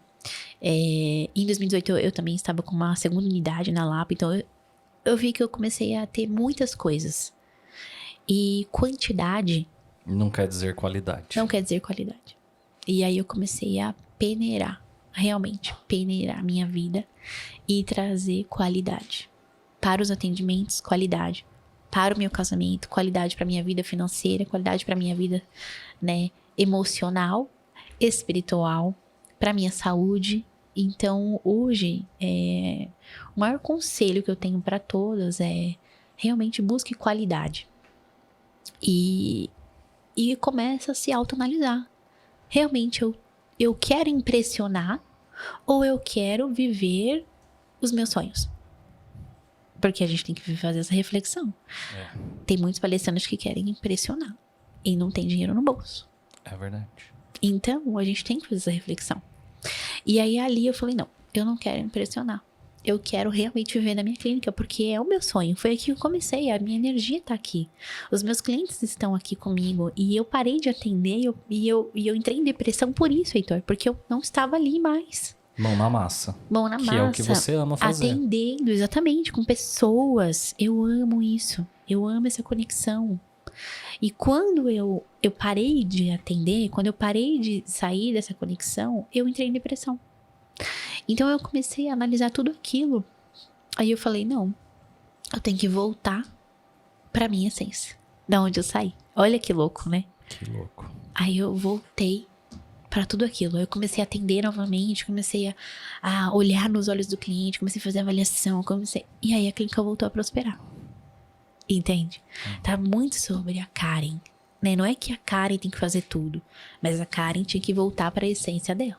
em 2018 eu também estava com uma segunda unidade na Lapa. Então eu vi que eu comecei a ter muitas coisas. E quantidade... Não quer dizer qualidade. Não quer dizer qualidade. E aí eu comecei a peneirar. Realmente, peneirar a minha vida. E trazer qualidade. Para os atendimentos, qualidade. Para o meu casamento, qualidade para minha vida financeira, qualidade para minha vida, né, emocional, espiritual, para minha saúde. Então, hoje, o maior conselho que eu tenho para todas é realmente busque qualidade. E começa a se autoanalisar. Realmente, eu quero impressionar ou eu quero viver os meus sonhos? Porque a gente tem que fazer essa reflexão. Tem muitos palestrantes que querem impressionar. E não tem dinheiro no bolso. É verdade. Então, a gente tem que fazer essa reflexão. E aí, ali, eu falei, não, eu não quero impressionar. Eu quero realmente viver na minha clínica, porque é o meu sonho. Foi aqui que eu comecei, a minha energia tá aqui. Os meus clientes estão aqui comigo. E eu parei de atender e eu entrei em depressão por isso, Heitor. Porque eu não estava ali mais. Mão na massa. Mão na massa. Que é o que você ama fazer. Atendendo, exatamente, com pessoas. Eu amo isso. Eu amo essa conexão. E quando eu parei de atender, quando eu parei de sair dessa conexão, eu entrei em depressão. Então eu comecei a analisar tudo aquilo. Aí eu falei, não, eu tenho que voltar pra minha essência. Da onde eu saí. Olha que louco, né? Que louco. Aí eu voltei para tudo aquilo. Eu comecei a atender novamente, comecei a olhar nos olhos do cliente, comecei a fazer avaliação, e aí a clínica voltou a prosperar. Entende? Tá muito sobre a Karen, né? Não é que a Karen tem que fazer tudo, mas a Karen tinha que voltar para a essência dela.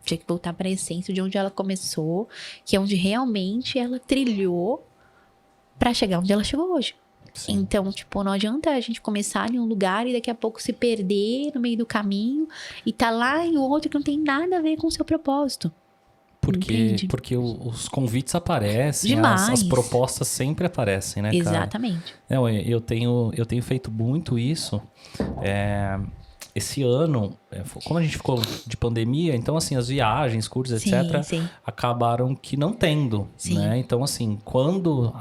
Tinha que voltar para a essência de onde ela começou, que é onde realmente ela trilhou para chegar onde ela chegou hoje. Sim. Então, tipo, não adianta a gente começar em um lugar e daqui a pouco se perder no meio do caminho e tá lá em outro que não tem nada a ver com o seu propósito. porque os convites aparecem, Demais. as propostas sempre aparecem, né, cara? Exatamente. Não, eu tenho feito muito isso. Esse ano, como a gente ficou de pandemia, então, assim, as viagens, cursos, etc., Sim. acabaram que não tendo, Sim. né? Então, assim, quando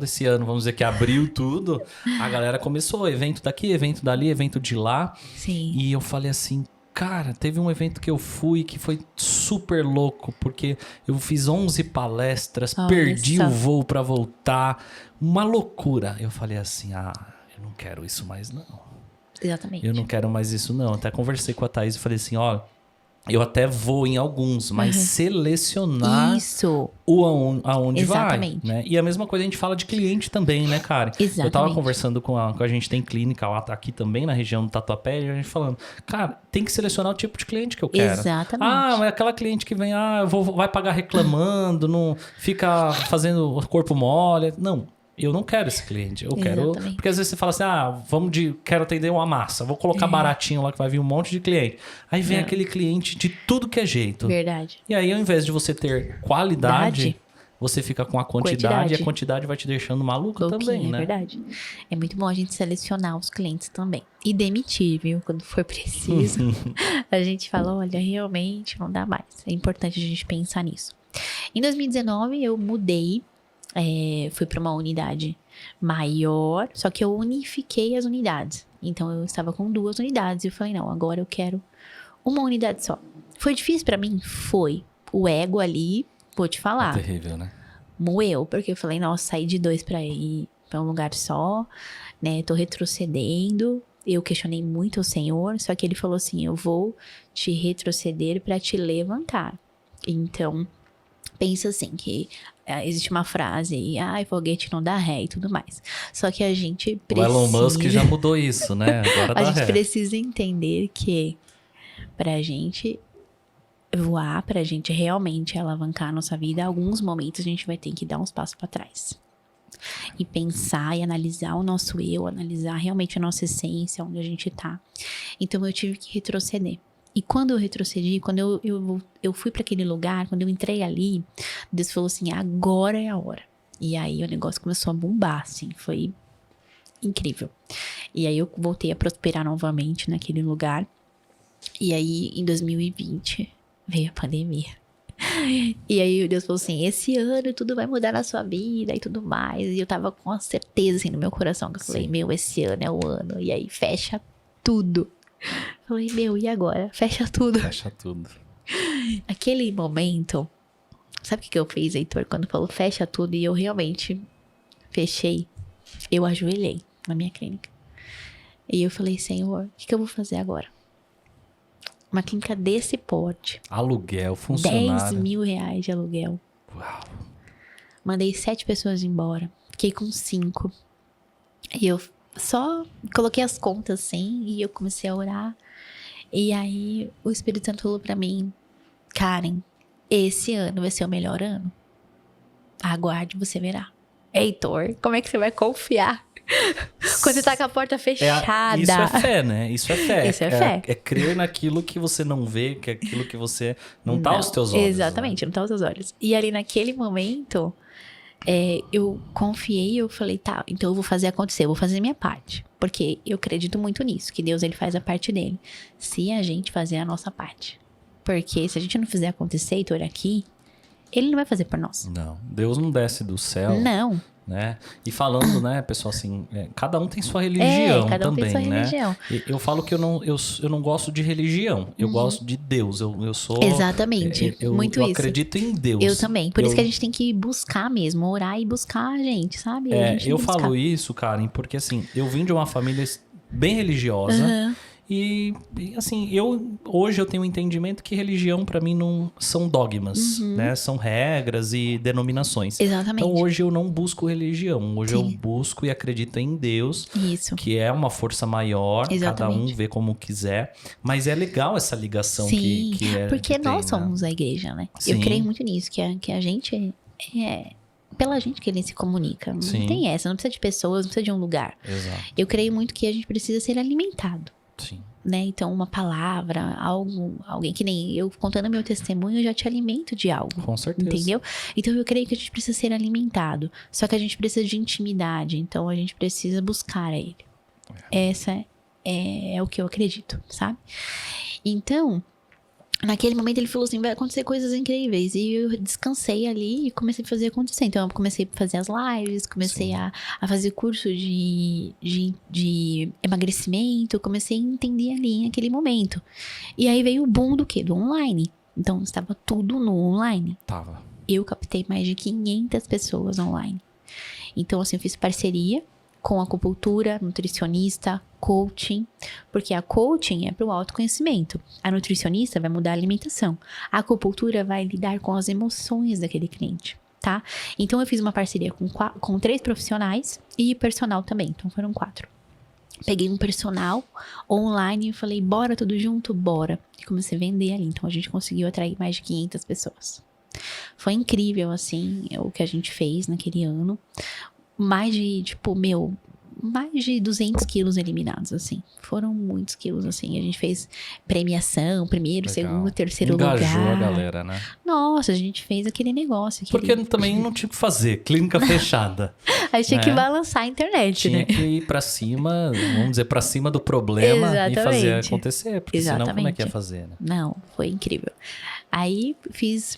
esse ano, vamos dizer que abriu tudo, a galera começou, evento daqui, evento dali, evento de lá. Sim. E eu falei assim, cara, teve um evento que eu fui que foi super louco, porque eu fiz 11 palestras, Olha perdi só. o voo pra voltar, uma loucura. Eu falei assim, eu não quero isso mais não. Exatamente. Eu não quero mais isso não. Até conversei com a Thaís e falei assim, ó, eu até vou em alguns, mas selecionar Isso. aonde Exatamente. vai, né? E a mesma coisa a gente fala de cliente também, né, cara? Exatamente. Eu tava conversando com a gente tem clínica lá, aqui também na região do Tatuapé, e a gente falando, cara, tem que selecionar o tipo de cliente que eu quero. Exatamente. Mas aquela cliente que vem, vai pagar reclamando, não fica fazendo corpo mole. Não. Eu não quero esse cliente. Eu quero. Exatamente. Porque às vezes você fala assim, quero atender uma massa. Vou colocar baratinho lá que vai vir um monte de cliente. Aí vem aquele cliente de tudo que é jeito. Verdade. E aí, ao invés de você ter qualidade, você fica com a quantidade. E a quantidade vai te deixando maluco também, né? É verdade. É muito bom a gente selecionar os clientes também. E demitir, viu? Quando for preciso. A gente fala, olha, realmente não dá mais. É importante a gente pensar nisso. Em 2019, eu mudei. Fui para uma unidade maior, só que eu unifiquei as unidades. Então, eu estava com 2 unidades e eu falei, não, agora eu quero uma unidade só. Foi difícil para mim? Foi. O ego ali, vou te falar. É terrível, né? Moeu, porque eu falei, nossa, saí de 2 para ir para um lugar só, né? Tô retrocedendo. Eu questionei muito o Senhor, só que ele falou assim, eu vou te retroceder para te levantar. Então, pensa assim, que existe uma frase aí, foguete não dá ré e tudo mais. Só que a gente precisa... O Elon Musk já mudou isso, né? Agora dá a gente ré. precisa entender que pra gente voar, pra gente realmente alavancar a nossa vida, alguns momentos a gente vai ter que dar uns passos pra trás. E pensar e analisar o nosso eu, analisar realmente a nossa essência, onde a gente tá. Então eu tive que retroceder. E quando eu retrocedi, quando eu fui para aquele lugar, quando eu entrei ali, Deus falou assim, agora é a hora. E aí o negócio começou a bombar, assim, foi incrível. E aí eu voltei a prosperar novamente naquele lugar. E aí em 2020 veio a pandemia. E aí Deus falou assim, esse ano tudo vai mudar na sua vida e tudo mais. E eu tava com a certeza assim no meu coração, que eu falei, esse ano é o ano. E aí fecha tudo. Falei, e agora? Fecha tudo. Fecha tudo. Aquele momento, sabe o que eu fiz, Heitor? Quando falou fecha tudo e eu realmente fechei, eu ajoelhei na minha clínica. E eu falei, Senhor, o que eu vou fazer agora? Uma clínica desse porte. Aluguel, funcionário. 10 mil reais de aluguel. Uau. Mandei 7 pessoas embora. Fiquei com 5. E eu só coloquei as contas assim e eu comecei a orar. E aí o Espírito Santo falou pra mim, Karen, esse ano vai ser o melhor ano. Aguarde, você verá. Heitor, como é que você vai confiar quando você tá com a porta fechada? Isso é fé, né? Isso é fé. Isso é fé. É crer naquilo que você não vê, que é aquilo que você não tá aos teus olhos. Exatamente, não tá aos seus olhos. E ali naquele momento, eu confiei, eu falei, tá, então eu vou fazer acontecer, eu vou fazer a minha parte. Porque eu acredito muito nisso, que Deus ele faz a parte dele. Se a gente fazer a nossa parte. Porque se a gente não fizer acontecer, Heitor, aqui, ele não vai fazer por nós. Não, Deus não desce do céu. Não. Né? E falando, né, pessoal, assim, cada um tem sua religião cada um também, tem sua né? religião. Eu falo que eu não gosto de religião, eu gosto de Deus, eu sou... Exatamente, muito eu isso. acredito em Deus. Eu também, por isso que a gente tem que buscar mesmo, orar e buscar a gente, sabe? Eu falo isso, Karen, porque assim, eu vim de uma família bem religiosa, e assim, hoje eu tenho um entendimento que religião pra mim não são dogmas, né? São regras e denominações. Exatamente. Então hoje eu não busco religião, hoje eu Sim. busco e acredito em Deus, Isso. que é uma força maior, cada um vê como quiser, mas é legal essa ligação Sim, que é. porque que nós tem, somos a igreja, né? Sim. Eu creio muito nisso, que a gente pela gente que ele se comunica. Não Sim. tem essa, não precisa de pessoas, não precisa de um lugar. Exato. Eu creio muito que a gente precisa ser alimentado. Sim. né? Então, uma palavra, alguém que nem eu contando meu testemunho, eu já te alimento de algo. Com certeza. Entendeu? Então, eu creio que a gente precisa ser alimentado. Só que a gente precisa de intimidade. Então, a gente precisa buscar a Ele. Essa é o que eu acredito, sabe? Então, naquele momento ele falou assim, vai acontecer coisas incríveis. E eu descansei ali e comecei a fazer acontecer. Então eu comecei a fazer as lives, comecei a fazer curso de emagrecimento, comecei a entender ali naquele momento. E aí veio o boom do quê? Do online. Então estava tudo no online. Tava. Eu captei mais de 500 pessoas online. Então assim, eu fiz parceria com acupuntura, nutricionista, coaching, porque a coaching é para o autoconhecimento. A nutricionista vai mudar a alimentação. A acupuntura vai lidar com as emoções daquele cliente, tá? Então, eu fiz uma parceria com 3 profissionais e personal também. Então, foram 4. Peguei um personal online e falei, bora tudo junto? Bora. E comecei a vender ali. Então, a gente conseguiu atrair mais de 500 pessoas. Foi incrível, assim, o que a gente fez naquele ano. Mais de 200 quilos eliminados, assim. Foram muitos quilos, assim. A gente fez premiação, primeiro, segundo, terceiro lugar. Engajou a galera, né? Nossa, a gente fez aquele negócio. Porque também não tinha o que fazer. Clínica fechada. A gente tinha que balançar a internet, tinha né? que ir pra cima, vamos dizer, pra cima do problema e fazer acontecer. Porque senão como é que ia fazer, né? Não, foi incrível. Aí fiz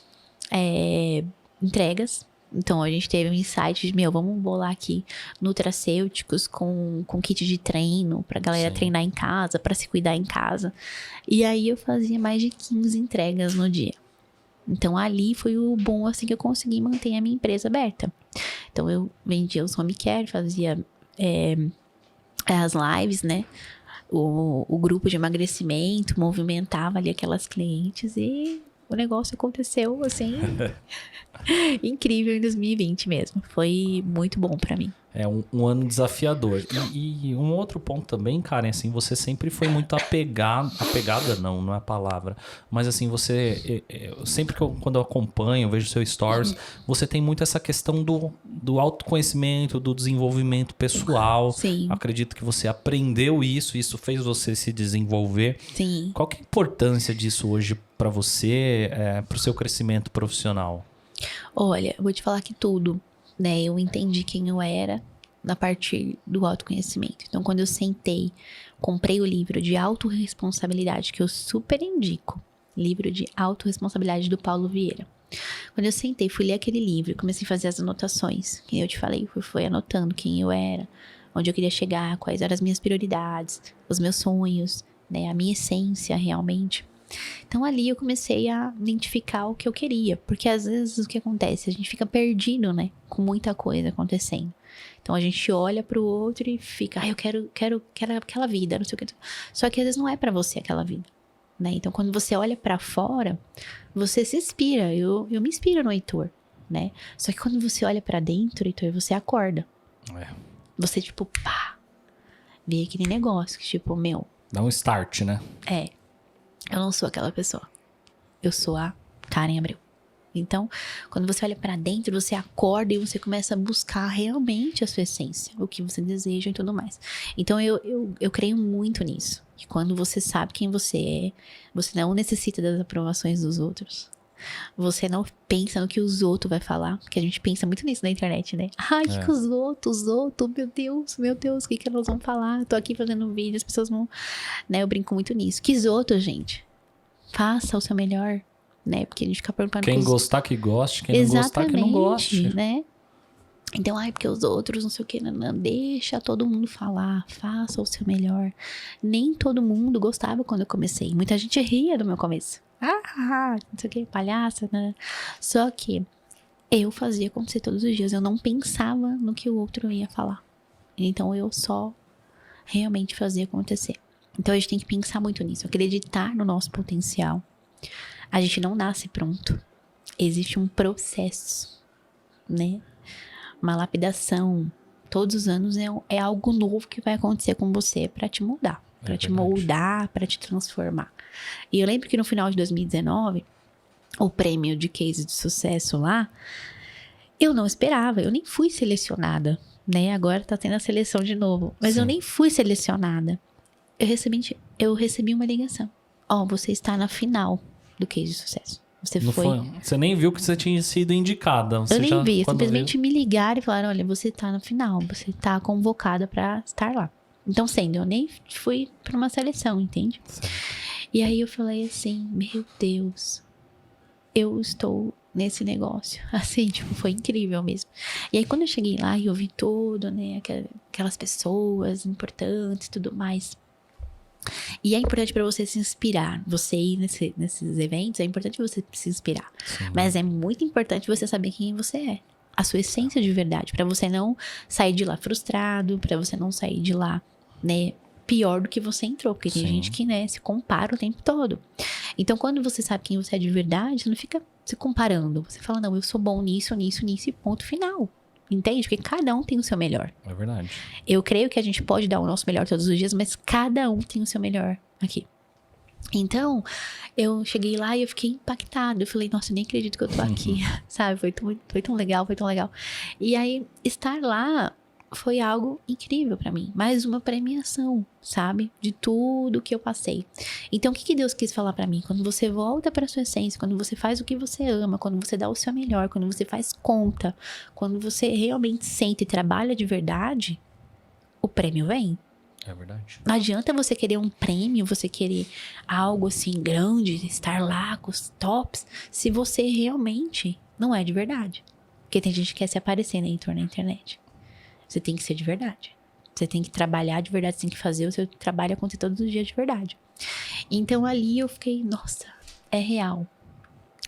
entregas. Então, a gente teve um insight de, vamos bolar aqui nutracêuticos com kit de treino pra galera treinar em casa, pra se cuidar em casa. E aí, eu fazia mais de 15 entregas no dia. Então, ali foi o bom, assim, que eu consegui manter a minha empresa aberta. Então, eu vendia os home care, fazia as lives, né? O grupo de emagrecimento, movimentava ali aquelas clientes e o negócio aconteceu, assim, incrível em 2020 mesmo. Foi muito bom pra mim. É um ano desafiador. E um outro ponto também, Karen, assim, você sempre foi muito apegada não é a palavra, mas assim, você, sempre quando eu acompanho, eu vejo seu stories, você tem muito essa questão do autoconhecimento, do desenvolvimento pessoal. Sim. Acredito que você aprendeu isso fez você se desenvolver. Sim. Qual que é a importância disso hoje pra você, pro seu crescimento profissional? Olha, eu vou te falar que tudo, né? Eu entendi quem eu era na partir do autoconhecimento. Então, quando eu sentei, comprei o livro de autorresponsabilidade, que eu super indico. Livro de autorresponsabilidade do Paulo Vieira. Quando eu sentei, fui ler aquele livro, comecei a fazer as anotações. Que eu te falei, fui anotando quem eu era, onde eu queria chegar, quais eram as minhas prioridades, os meus sonhos, né? A minha essência realmente. Então ali eu comecei a identificar o que eu queria, porque às vezes o que acontece, a gente fica perdido, né, com muita coisa acontecendo. Então a gente olha pro outro e fica, eu quero aquela vida, não sei o que. Só que às vezes não é pra você aquela vida, né? Então quando você olha pra fora, você se inspira. Eu me inspiro no Heitor, né? Só que quando você olha pra dentro, Heitor, você acorda. Você tipo, pá, vê aquele negócio que tipo, dá um start, né? Eu não sou aquela pessoa. Eu sou a Karen Abreu. Então, quando você olha pra dentro, você acorda e você começa a buscar realmente a sua essência, o que você deseja e tudo mais. Então, eu creio muito nisso. Que quando você sabe quem você é, você não necessita das aprovações dos outros. Você não pensa no que os outros vai falar. Porque a gente pensa muito nisso na internet, né? Ai, o que os outros, meu Deus, o que elas vão falar? Eu tô aqui fazendo vídeo, as pessoas vão... Né? Eu brinco muito nisso. Que os outros, gente? Faça o seu melhor, né? Porque a gente fica perguntando... Quem gostar que goste, quem não gostar que não goste. Né? Então, porque os outros, não sei o que, não, deixa todo mundo falar, faça o seu melhor. Nem todo mundo gostava quando eu comecei. Muita gente ria do meu começo. Não sei o que, palhaça, né? Só que eu fazia acontecer todos os dias. Eu não pensava no que o outro ia falar. Então, eu só realmente fazia acontecer. Então, a gente tem que pensar muito nisso. Acreditar no nosso potencial. A gente não nasce pronto. Existe um processo, né? Uma lapidação. Todos os anos é algo novo que vai acontecer com você pra te mudar. Pra te moldar, pra te transformar. E eu lembro que no final de 2019, o prêmio de case de sucesso lá, eu não esperava, eu nem fui selecionada, né? Agora tá tendo a seleção de novo, mas eu nem fui selecionada. Eu recebi eu recebi uma ligação. Ó, você está na final do Case de Sucesso. Você Não foi... Você nem viu que você tinha sido indicada. Você Eu nem vi, quando simplesmente me ligaram e falaram, olha, você tá na final, você tá convocada pra estar lá. Então, sendo, eu nem fui pra uma seleção, entende? Certo. E aí eu falei assim, meu Deus, eu estou nesse negócio. Assim, tipo, foi incrível mesmo. E aí quando eu cheguei lá e eu vi tudo, né, aquelas pessoas importantes e tudo mais. E é importante pra você se inspirar. Você ir nesses eventos, é importante você se inspirar. Sim. Mas é muito importante você saber quem você é. A sua essência de verdade. Pra você não sair de lá frustrado. Pra você não sair de lá, né, pior do que você entrou. Porque tem Sim. gente que, né, se compara o tempo todo. Então, quando você sabe quem você é de verdade, você não fica se comparando. Você fala, não, eu sou bom nisso, nisso, nisso e ponto final. Entende? Porque cada um tem o seu melhor. É verdade. Eu creio que a gente pode dar o nosso melhor todos os dias, mas cada um tem o seu melhor aqui. Então, eu cheguei lá e eu fiquei impactada. Eu falei, nossa, eu nem acredito que eu tô aqui, sabe? Foi tão legal, foi tão legal. E aí, estar lá foi algo incrível pra mim. Mais uma premiação, sabe? De tudo que eu passei. Então, o que Deus quis falar pra mim? Quando você volta pra sua essência, quando você faz o que você ama, quando você dá o seu melhor, quando você faz conta, quando você realmente sente e trabalha de verdade, o prêmio vem. É verdade. Não adianta você querer um prêmio, você querer algo assim grande, estar lá com os tops, se você realmente não é de verdade. Porque tem gente que quer se aparecer, né, Heitor, na internet. Você tem que ser de verdade. Você tem que trabalhar de verdade, você tem que fazer o seu trabalho acontecer todos os dias de verdade. Então ali eu fiquei, nossa, é real.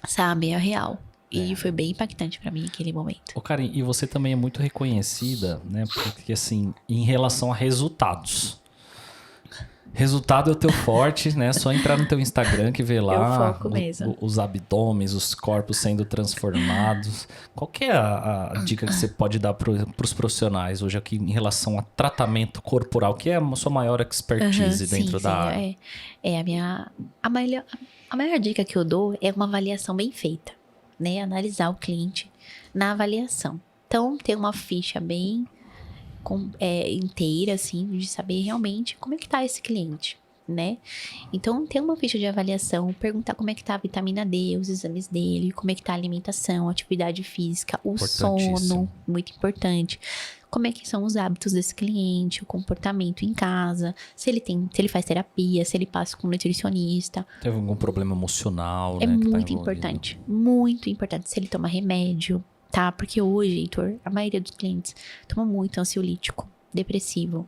Sabe, é real. E foi bem impactante pra mim aquele momento. Ô, Karen, e você também é muito reconhecida, né? Porque, assim, em relação a resultados. Resultado é o teu forte, né? Só entrar no teu Instagram que vê lá Eu foco mesmo. os abdômenes, os corpos sendo transformados. Qual que é a dica que você pode dar para os profissionais hoje aqui em relação a tratamento corporal? Que é a sua maior expertise dentro da área? A maior dica que eu dou é uma avaliação bem feita, né? Analisar o cliente na avaliação. Então, ter uma ficha bem inteira, assim, de saber realmente como é que tá esse cliente, né? Então, ter uma ficha de avaliação, perguntar como é que tá a vitamina D, os exames dele, como é que tá a alimentação, a atividade física, o sono, muito importante. Como é que são os hábitos desse cliente, o comportamento em casa, se ele faz terapia, se ele passa com um nutricionista. Teve algum problema emocional, É né? muito importante, muito importante. Se ele toma remédio, tá? Porque hoje, Heitor, a maioria dos clientes toma muito ansiolítico, depressivo,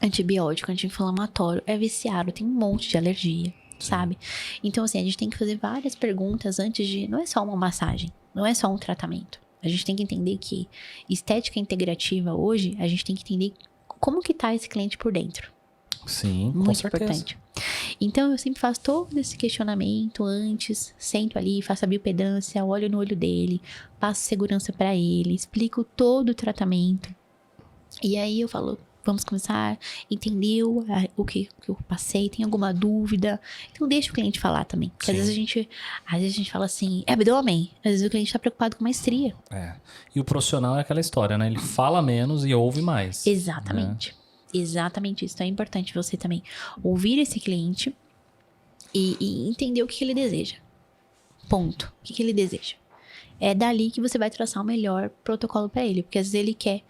antibiótico, anti-inflamatório, é viciado, tem um monte de alergia, sabe? Então, assim, a gente tem que fazer várias perguntas antes de... Não é só uma massagem, não é só um tratamento. A gente tem que entender que estética integrativa hoje, a gente tem que entender como que tá esse cliente por dentro. Sim, muito com certeza. Importante. Então, eu sempre faço todo esse questionamento antes, sento ali, faço a biopedância, olho no olho dele, passo segurança pra ele, explico todo o tratamento. E aí eu falo, vamos começar, entendeu o que eu passei, tem alguma dúvida? Então, deixa o cliente falar também. Porque às vezes a gente fala assim, é abdômen? Às vezes o cliente tá preocupado com maestria. E o profissional é aquela história, né? Ele fala menos e ouve mais. Exatamente. Né? Exatamente isso. Então é importante você também ouvir esse cliente e entender o que ele deseja. Ponto. O que ele deseja. É dali que você vai traçar o melhor protocolo para ele. Porque às vezes ele quer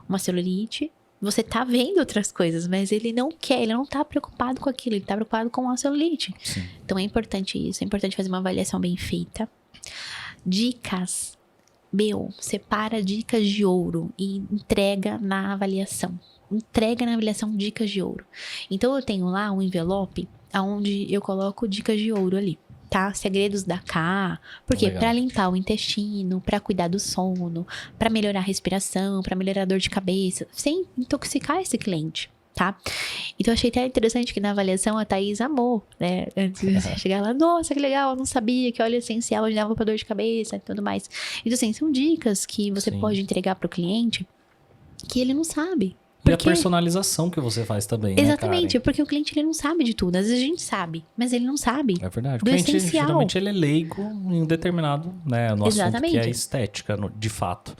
uma celulite, você tá vendo outras coisas, mas ele não quer, ele não tá preocupado com aquilo, ele tá preocupado com a celulite. Sim. Então é importante isso. É importante fazer uma avaliação bem feita. Dicas. Separa dicas de ouro e entrega na avaliação. Entrega na avaliação dicas de ouro. Então, eu tenho lá um envelope onde eu coloco dicas de ouro ali, tá? Segredos da K. Por quê? Pra limpar o intestino, pra cuidar do sono, pra melhorar a respiração, pra melhorar a dor de cabeça, sem intoxicar esse cliente, tá? Então, eu achei até interessante que na avaliação a Thaís amou, né? Antes de você chegar lá, nossa, que legal, eu não sabia que óleo essencial ajudava pra dor de cabeça e tudo mais. Então, assim, são dicas que você pode entregar pro cliente que ele não sabe. E a personalização que você faz também, exatamente, né, porque o cliente ele não sabe de tudo. Às vezes a gente sabe, mas ele não sabe. É verdade. O cliente, geralmente, ele é leigo em um determinado, né, no assunto que é estética, de fato.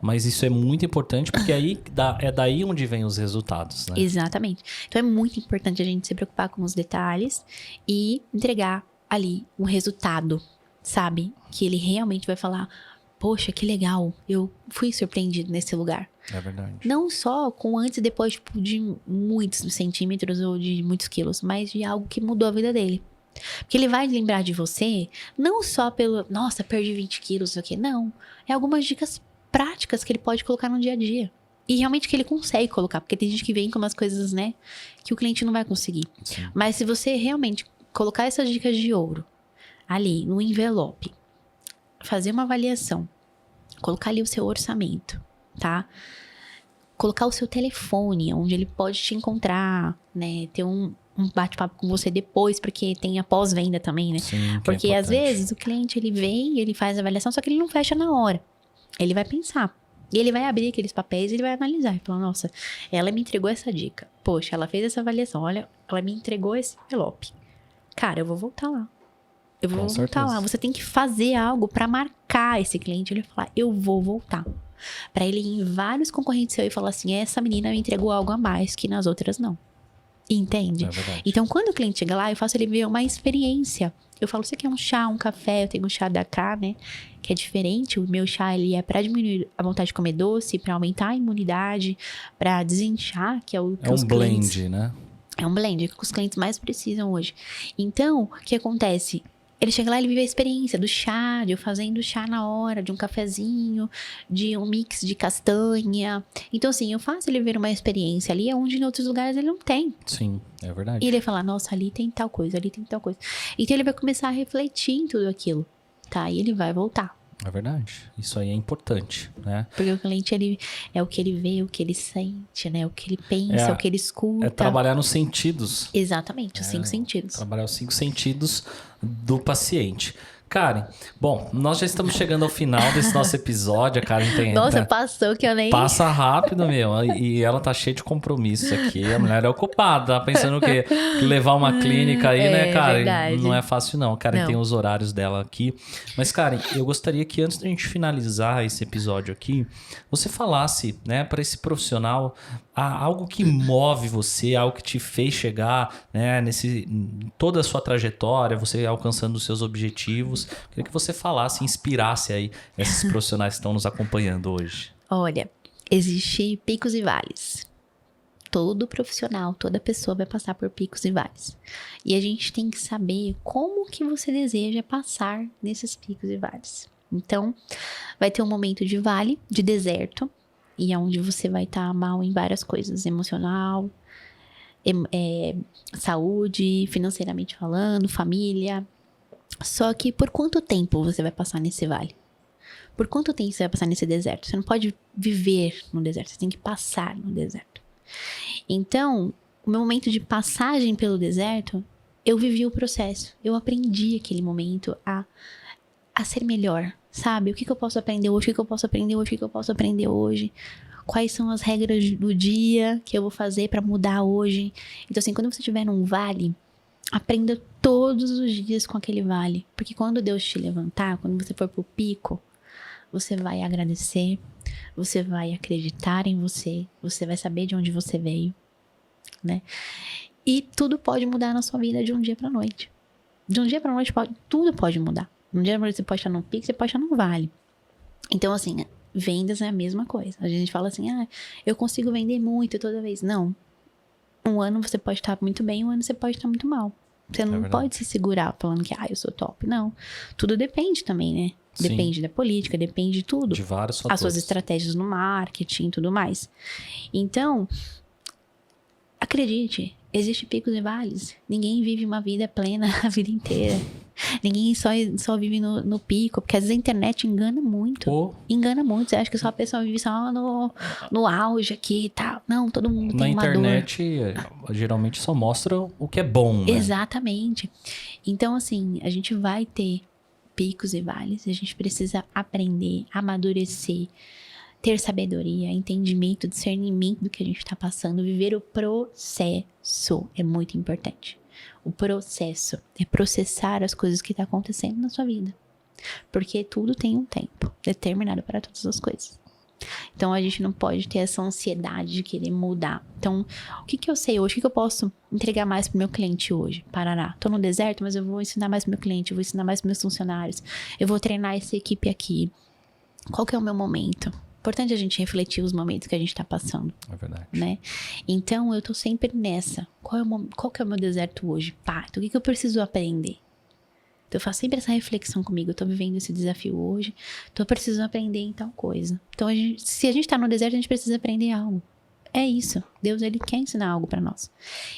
Mas isso é muito importante porque aí é daí onde vem os resultados, né? Exatamente. Então é muito importante a gente se preocupar com os detalhes e entregar ali um resultado, sabe? Que ele realmente vai falar, poxa, que legal, eu fui surpreendido nesse lugar. É verdade. Não só com antes e depois, tipo, de muitos centímetros ou de muitos quilos, mas de algo que mudou a vida dele. Porque ele vai lembrar de você, não só pelo, nossa, perdi 20 quilos, não sei o quê. Não. É algumas dicas práticas que ele pode colocar no dia a dia. E realmente que ele consegue colocar. Porque tem gente que vem com umas coisas, né, que o cliente não vai conseguir. Sim. Mas se você realmente colocar essas dicas de ouro ali no envelope, fazer uma avaliação, colocar ali o seu orçamento, tá? Colocar o seu telefone, onde ele pode te encontrar, né? Ter um bate-papo com você depois, porque tem a pós-venda também, né? Sim, Porque às vezes o cliente, ele vem, ele faz a avaliação, só que ele não fecha na hora. Ele vai pensar. E ele vai abrir aqueles papéis e ele vai analisar. E falar, nossa, ela me entregou essa dica. Poxa, ela fez essa avaliação. Olha, ela me entregou esse envelope. Cara, eu vou voltar lá. Eu vou voltar lá. Você tem que fazer algo pra marcar esse cliente. Ele vai falar, eu vou voltar. Pra ele ir em vários concorrentes seus e falar assim, essa menina me entregou algo a mais que nas outras não. Entende? É verdade. Então, quando o cliente chega lá, eu faço ele ver uma experiência. Eu falo, você quer um chá, um café? Eu tenho um chá da cá, né? Que é diferente. O meu chá, ele é pra diminuir a vontade de comer doce, pra aumentar a imunidade, pra desinchar, que é o que é um os blend, clientes... né? É um blend, que os clientes mais precisam hoje. Então, o que acontece? Ele chega lá, ele vive a experiência do chá, de eu fazendo chá na hora, de um cafezinho, de um mix de castanha. Então, assim, eu faço ele ver uma experiência ali, onde em outros lugares ele não tem. Sim, é verdade. E ele vai falar, nossa, ali tem tal coisa, ali tem tal coisa. Então, ele vai começar a refletir em tudo aquilo, tá? E ele vai voltar. É verdade. Isso aí é importante, né? Porque o cliente, ele é o que ele vê, o que ele sente, né? O que ele pensa, o que ele escuta. É trabalhar nos sentidos. Exatamente, os 5 sentidos. Trabalhar os 5 sentidos do paciente. Karen, bom, nós já estamos chegando ao final desse nosso episódio. A Karen tem... Nossa, passou que eu nem... Passa rápido, meu. E ela tá cheia de compromissos aqui. A mulher é ocupada, tá pensando o quê? Que levar uma clínica aí, né, Karen? Verdade. Não é fácil, não. A Karen Não. tem os horários dela aqui. Mas, Karen, eu gostaria que antes da gente finalizar esse episódio aqui, você falasse, né, para esse profissional algo que move você, algo que te fez chegar, né, toda a sua trajetória, você alcançando os seus objetivos. Queria que você falasse, inspirasse aí esses profissionais que estão nos acompanhando hoje. Olha, existe picos e vales. Todo profissional, toda pessoa vai passar por picos e vales. E a gente tem que saber como que você deseja passar nesses picos e vales. Então, vai ter um momento de vale, de deserto, e é onde você vai estar mal em várias coisas, emocional, saúde, financeiramente falando, família. Só que por quanto tempo você vai passar nesse vale? Por quanto tempo você vai passar nesse deserto? Você não pode viver no deserto, você tem que passar no deserto. Então, o meu momento de passagem pelo deserto, eu vivi o processo. Eu aprendi aquele momento a ser melhor, sabe? O que eu posso aprender hoje? O que eu posso aprender hoje? O que eu posso aprender hoje? Quais são as regras do dia que eu vou fazer pra mudar hoje? Então, assim, quando você estiver num vale, aprenda todos os dias com aquele vale. Porque quando Deus te levantar, quando você for pro pico, você vai agradecer, você vai acreditar em você, você vai saber de onde você veio, né? E tudo pode mudar na sua vida de um dia pra noite. De um dia pra noite, tudo pode mudar. Um dia pra noite você pode estar num pico, você pode estar num vale. Então, assim, vendas é a mesma coisa. A gente fala assim, eu consigo vender muito toda vez. Não. Um ano você pode estar muito bem, um ano você pode estar muito mal. Você não pode se segurar falando que, eu sou top. Não. Tudo depende também, né? Sim. Depende da política, depende de tudo. De vários fatores. As suas estratégias no marketing e tudo mais. Então, acredite, existe picos e vales. Ninguém vive uma vida plena a vida inteira. Ninguém só vive no pico, porque às vezes a internet engana muito. Engana muito. Você acha que só a pessoa vive só no auge aqui e tal. Não, todo mundo tem uma dor. Na internet, geralmente só mostra o que é bom, né? Exatamente. Então, assim, a gente vai ter picos e vales. A gente precisa aprender, amadurecer, ter sabedoria, entendimento, discernimento do que a gente tá passando. Viver o processo é muito importante. O processo é processar as coisas que estão acontecendo na sua vida. Porque tudo tem um tempo determinado para todas as coisas. Então, a gente não pode ter essa ansiedade de querer mudar. Então, o que eu sei hoje? O que eu posso entregar mais pro meu cliente hoje? Parará. Tô no deserto, mas eu vou ensinar mais pro meu cliente, eu vou ensinar mais pros meus funcionários. Eu vou treinar essa equipe aqui. Qual que é o meu momento? Importante a gente refletir os momentos que a gente tá passando. É verdade. Né? Então, eu tô sempre nessa. Qual que é o meu deserto hoje? Pá, então o que eu preciso aprender? Então, eu faço sempre essa reflexão comigo. Eu tô vivendo esse desafio hoje. Tô precisando aprender em tal coisa. Então, se a gente tá no deserto, a gente precisa aprender algo. É isso. Deus, ele quer ensinar algo pra nós.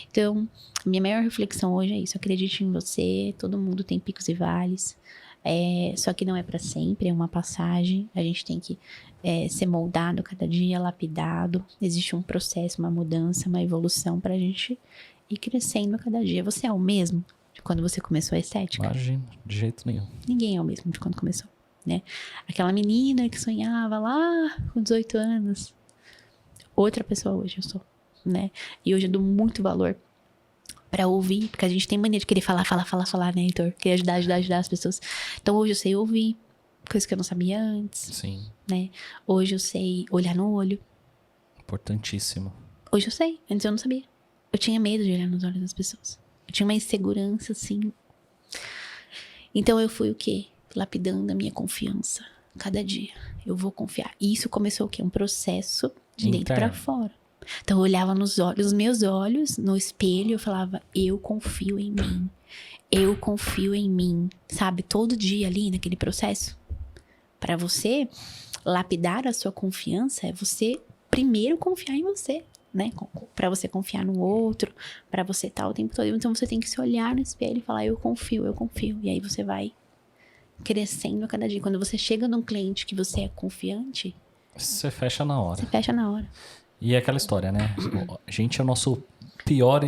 Então, minha maior reflexão hoje é isso. Acredite em você. Todo mundo tem picos e vales. Só que não é pra sempre. É uma passagem. A gente tem que ser moldado cada dia, lapidado. Existe um processo, uma mudança, uma evolução pra gente ir crescendo cada dia. Você é o mesmo de quando você começou a estética? Imagina, de jeito nenhum. Ninguém é o mesmo de quando começou, né? Aquela menina que sonhava lá com 18 anos. Outra pessoa hoje eu sou, né? E hoje eu dou muito valor pra ouvir, porque a gente tem mania de querer falar, né, Heitor? Querer ajudar as pessoas. Então hoje eu sei ouvir, coisa que eu não sabia antes. Sim. Né? Hoje eu sei olhar no olho. Importantíssimo. Hoje eu sei, antes eu não sabia. Eu tinha medo de olhar nos olhos das pessoas. Eu tinha uma insegurança, assim. Então eu fui o quê? Lapidando a minha confiança. Cada dia eu vou confiar. E isso começou o quê? Um processo de dentro pra fora. Então eu olhava nos meus olhos, no espelho, eu falava, eu confio em mim. Eu confio em mim. Sabe? Todo dia ali naquele processo. Pra você lapidar a sua confiança, é você primeiro confiar em você. Né? Pra você confiar no outro, pra você estar o tempo todo. Então você tem que se olhar no espelho e falar, eu confio. E aí você vai crescendo a cada dia. Quando você chega num cliente que você é confiante, você fecha na hora. Você fecha na hora. E é aquela história, né? A gente é o nosso pior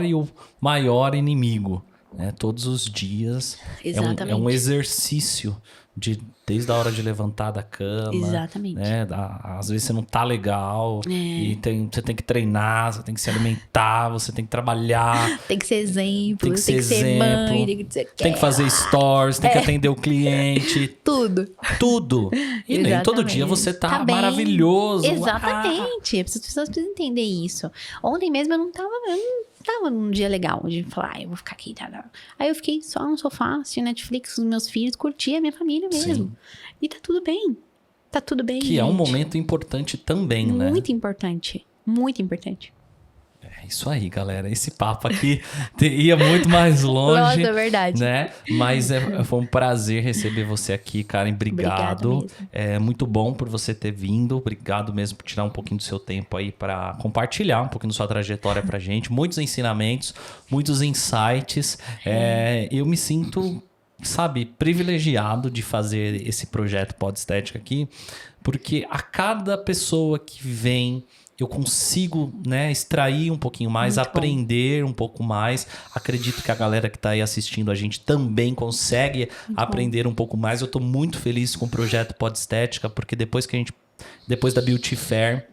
e o maior inimigo, né? Todos os dias. Exatamente. É um exercício desde a hora de levantar da cama. Exatamente. Né? Às vezes você não tá legal. E você tem que treinar, você tem que se alimentar, você tem que trabalhar. Tem que ser exemplo, tem que ser mãe, tem que fazer stories, tem que atender o cliente. Tudo. E nem todo dia você tá maravilhoso. Exatamente. As pessoas precisam entender isso. Ontem mesmo eu não tava num dia legal de falar, eu vou ficar aqui. Aí eu fiquei só no sofá, assistindo Netflix com os meus filhos, curti a minha família mesmo. Sim. E tá tudo bem. Tá tudo bem, Que gente. É um momento importante também, né? Muito importante. Muito importante. É isso aí, galera. Esse papo aqui ia muito mais longe. Nossa, é verdade. Né? Mas foi um prazer receber você aqui, Karen. Obrigado. É muito bom por você ter vindo. Obrigado mesmo por tirar um pouquinho do seu tempo aí para compartilhar um pouquinho da sua trajetória pra gente. Muitos ensinamentos, muitos insights. Eu me sinto, sabe, privilegiado de fazer esse projeto Pod Estética aqui, porque a cada pessoa que vem, eu consigo, né, extrair um pouquinho mais, muito aprender um pouco mais. Acredito que a galera que tá aí assistindo a gente também consegue aprender um pouco mais. Eu tô muito feliz com o projeto Pod Estética, porque depois da Beauty Fair,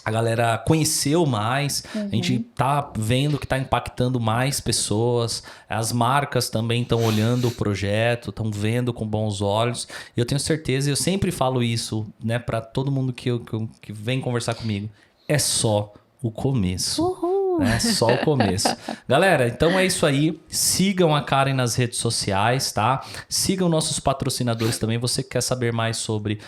a galera conheceu mais, a gente tá vendo que tá impactando mais pessoas, as marcas também estão olhando o projeto, estão vendo com bons olhos. E eu tenho certeza, eu sempre falo isso, né, para todo mundo que vem conversar comigo. É só o começo. Né? Só o começo. Galera, então é isso aí. Sigam a Karen nas redes sociais, tá? Sigam nossos patrocinadores também. Você que quer saber mais sobre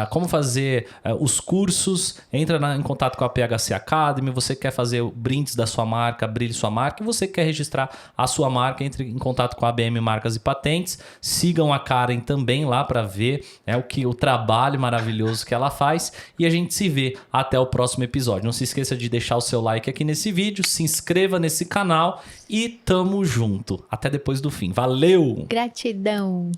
como fazer os cursos, entra em contato com a PHC Academy. Você quer fazer brindes da sua marca, brilhe sua marca. E você quer registrar a sua marca, entre em contato com a ABM Marcas e Patentes. Sigam a Karen também lá para ver o trabalho maravilhoso que ela faz. E a gente se vê até o próximo episódio. Não se esqueça de deixar o seu like aqui nesse vídeo. Se inscreva nesse canal e tamo junto. Até depois do fim. Valeu! Gratidão!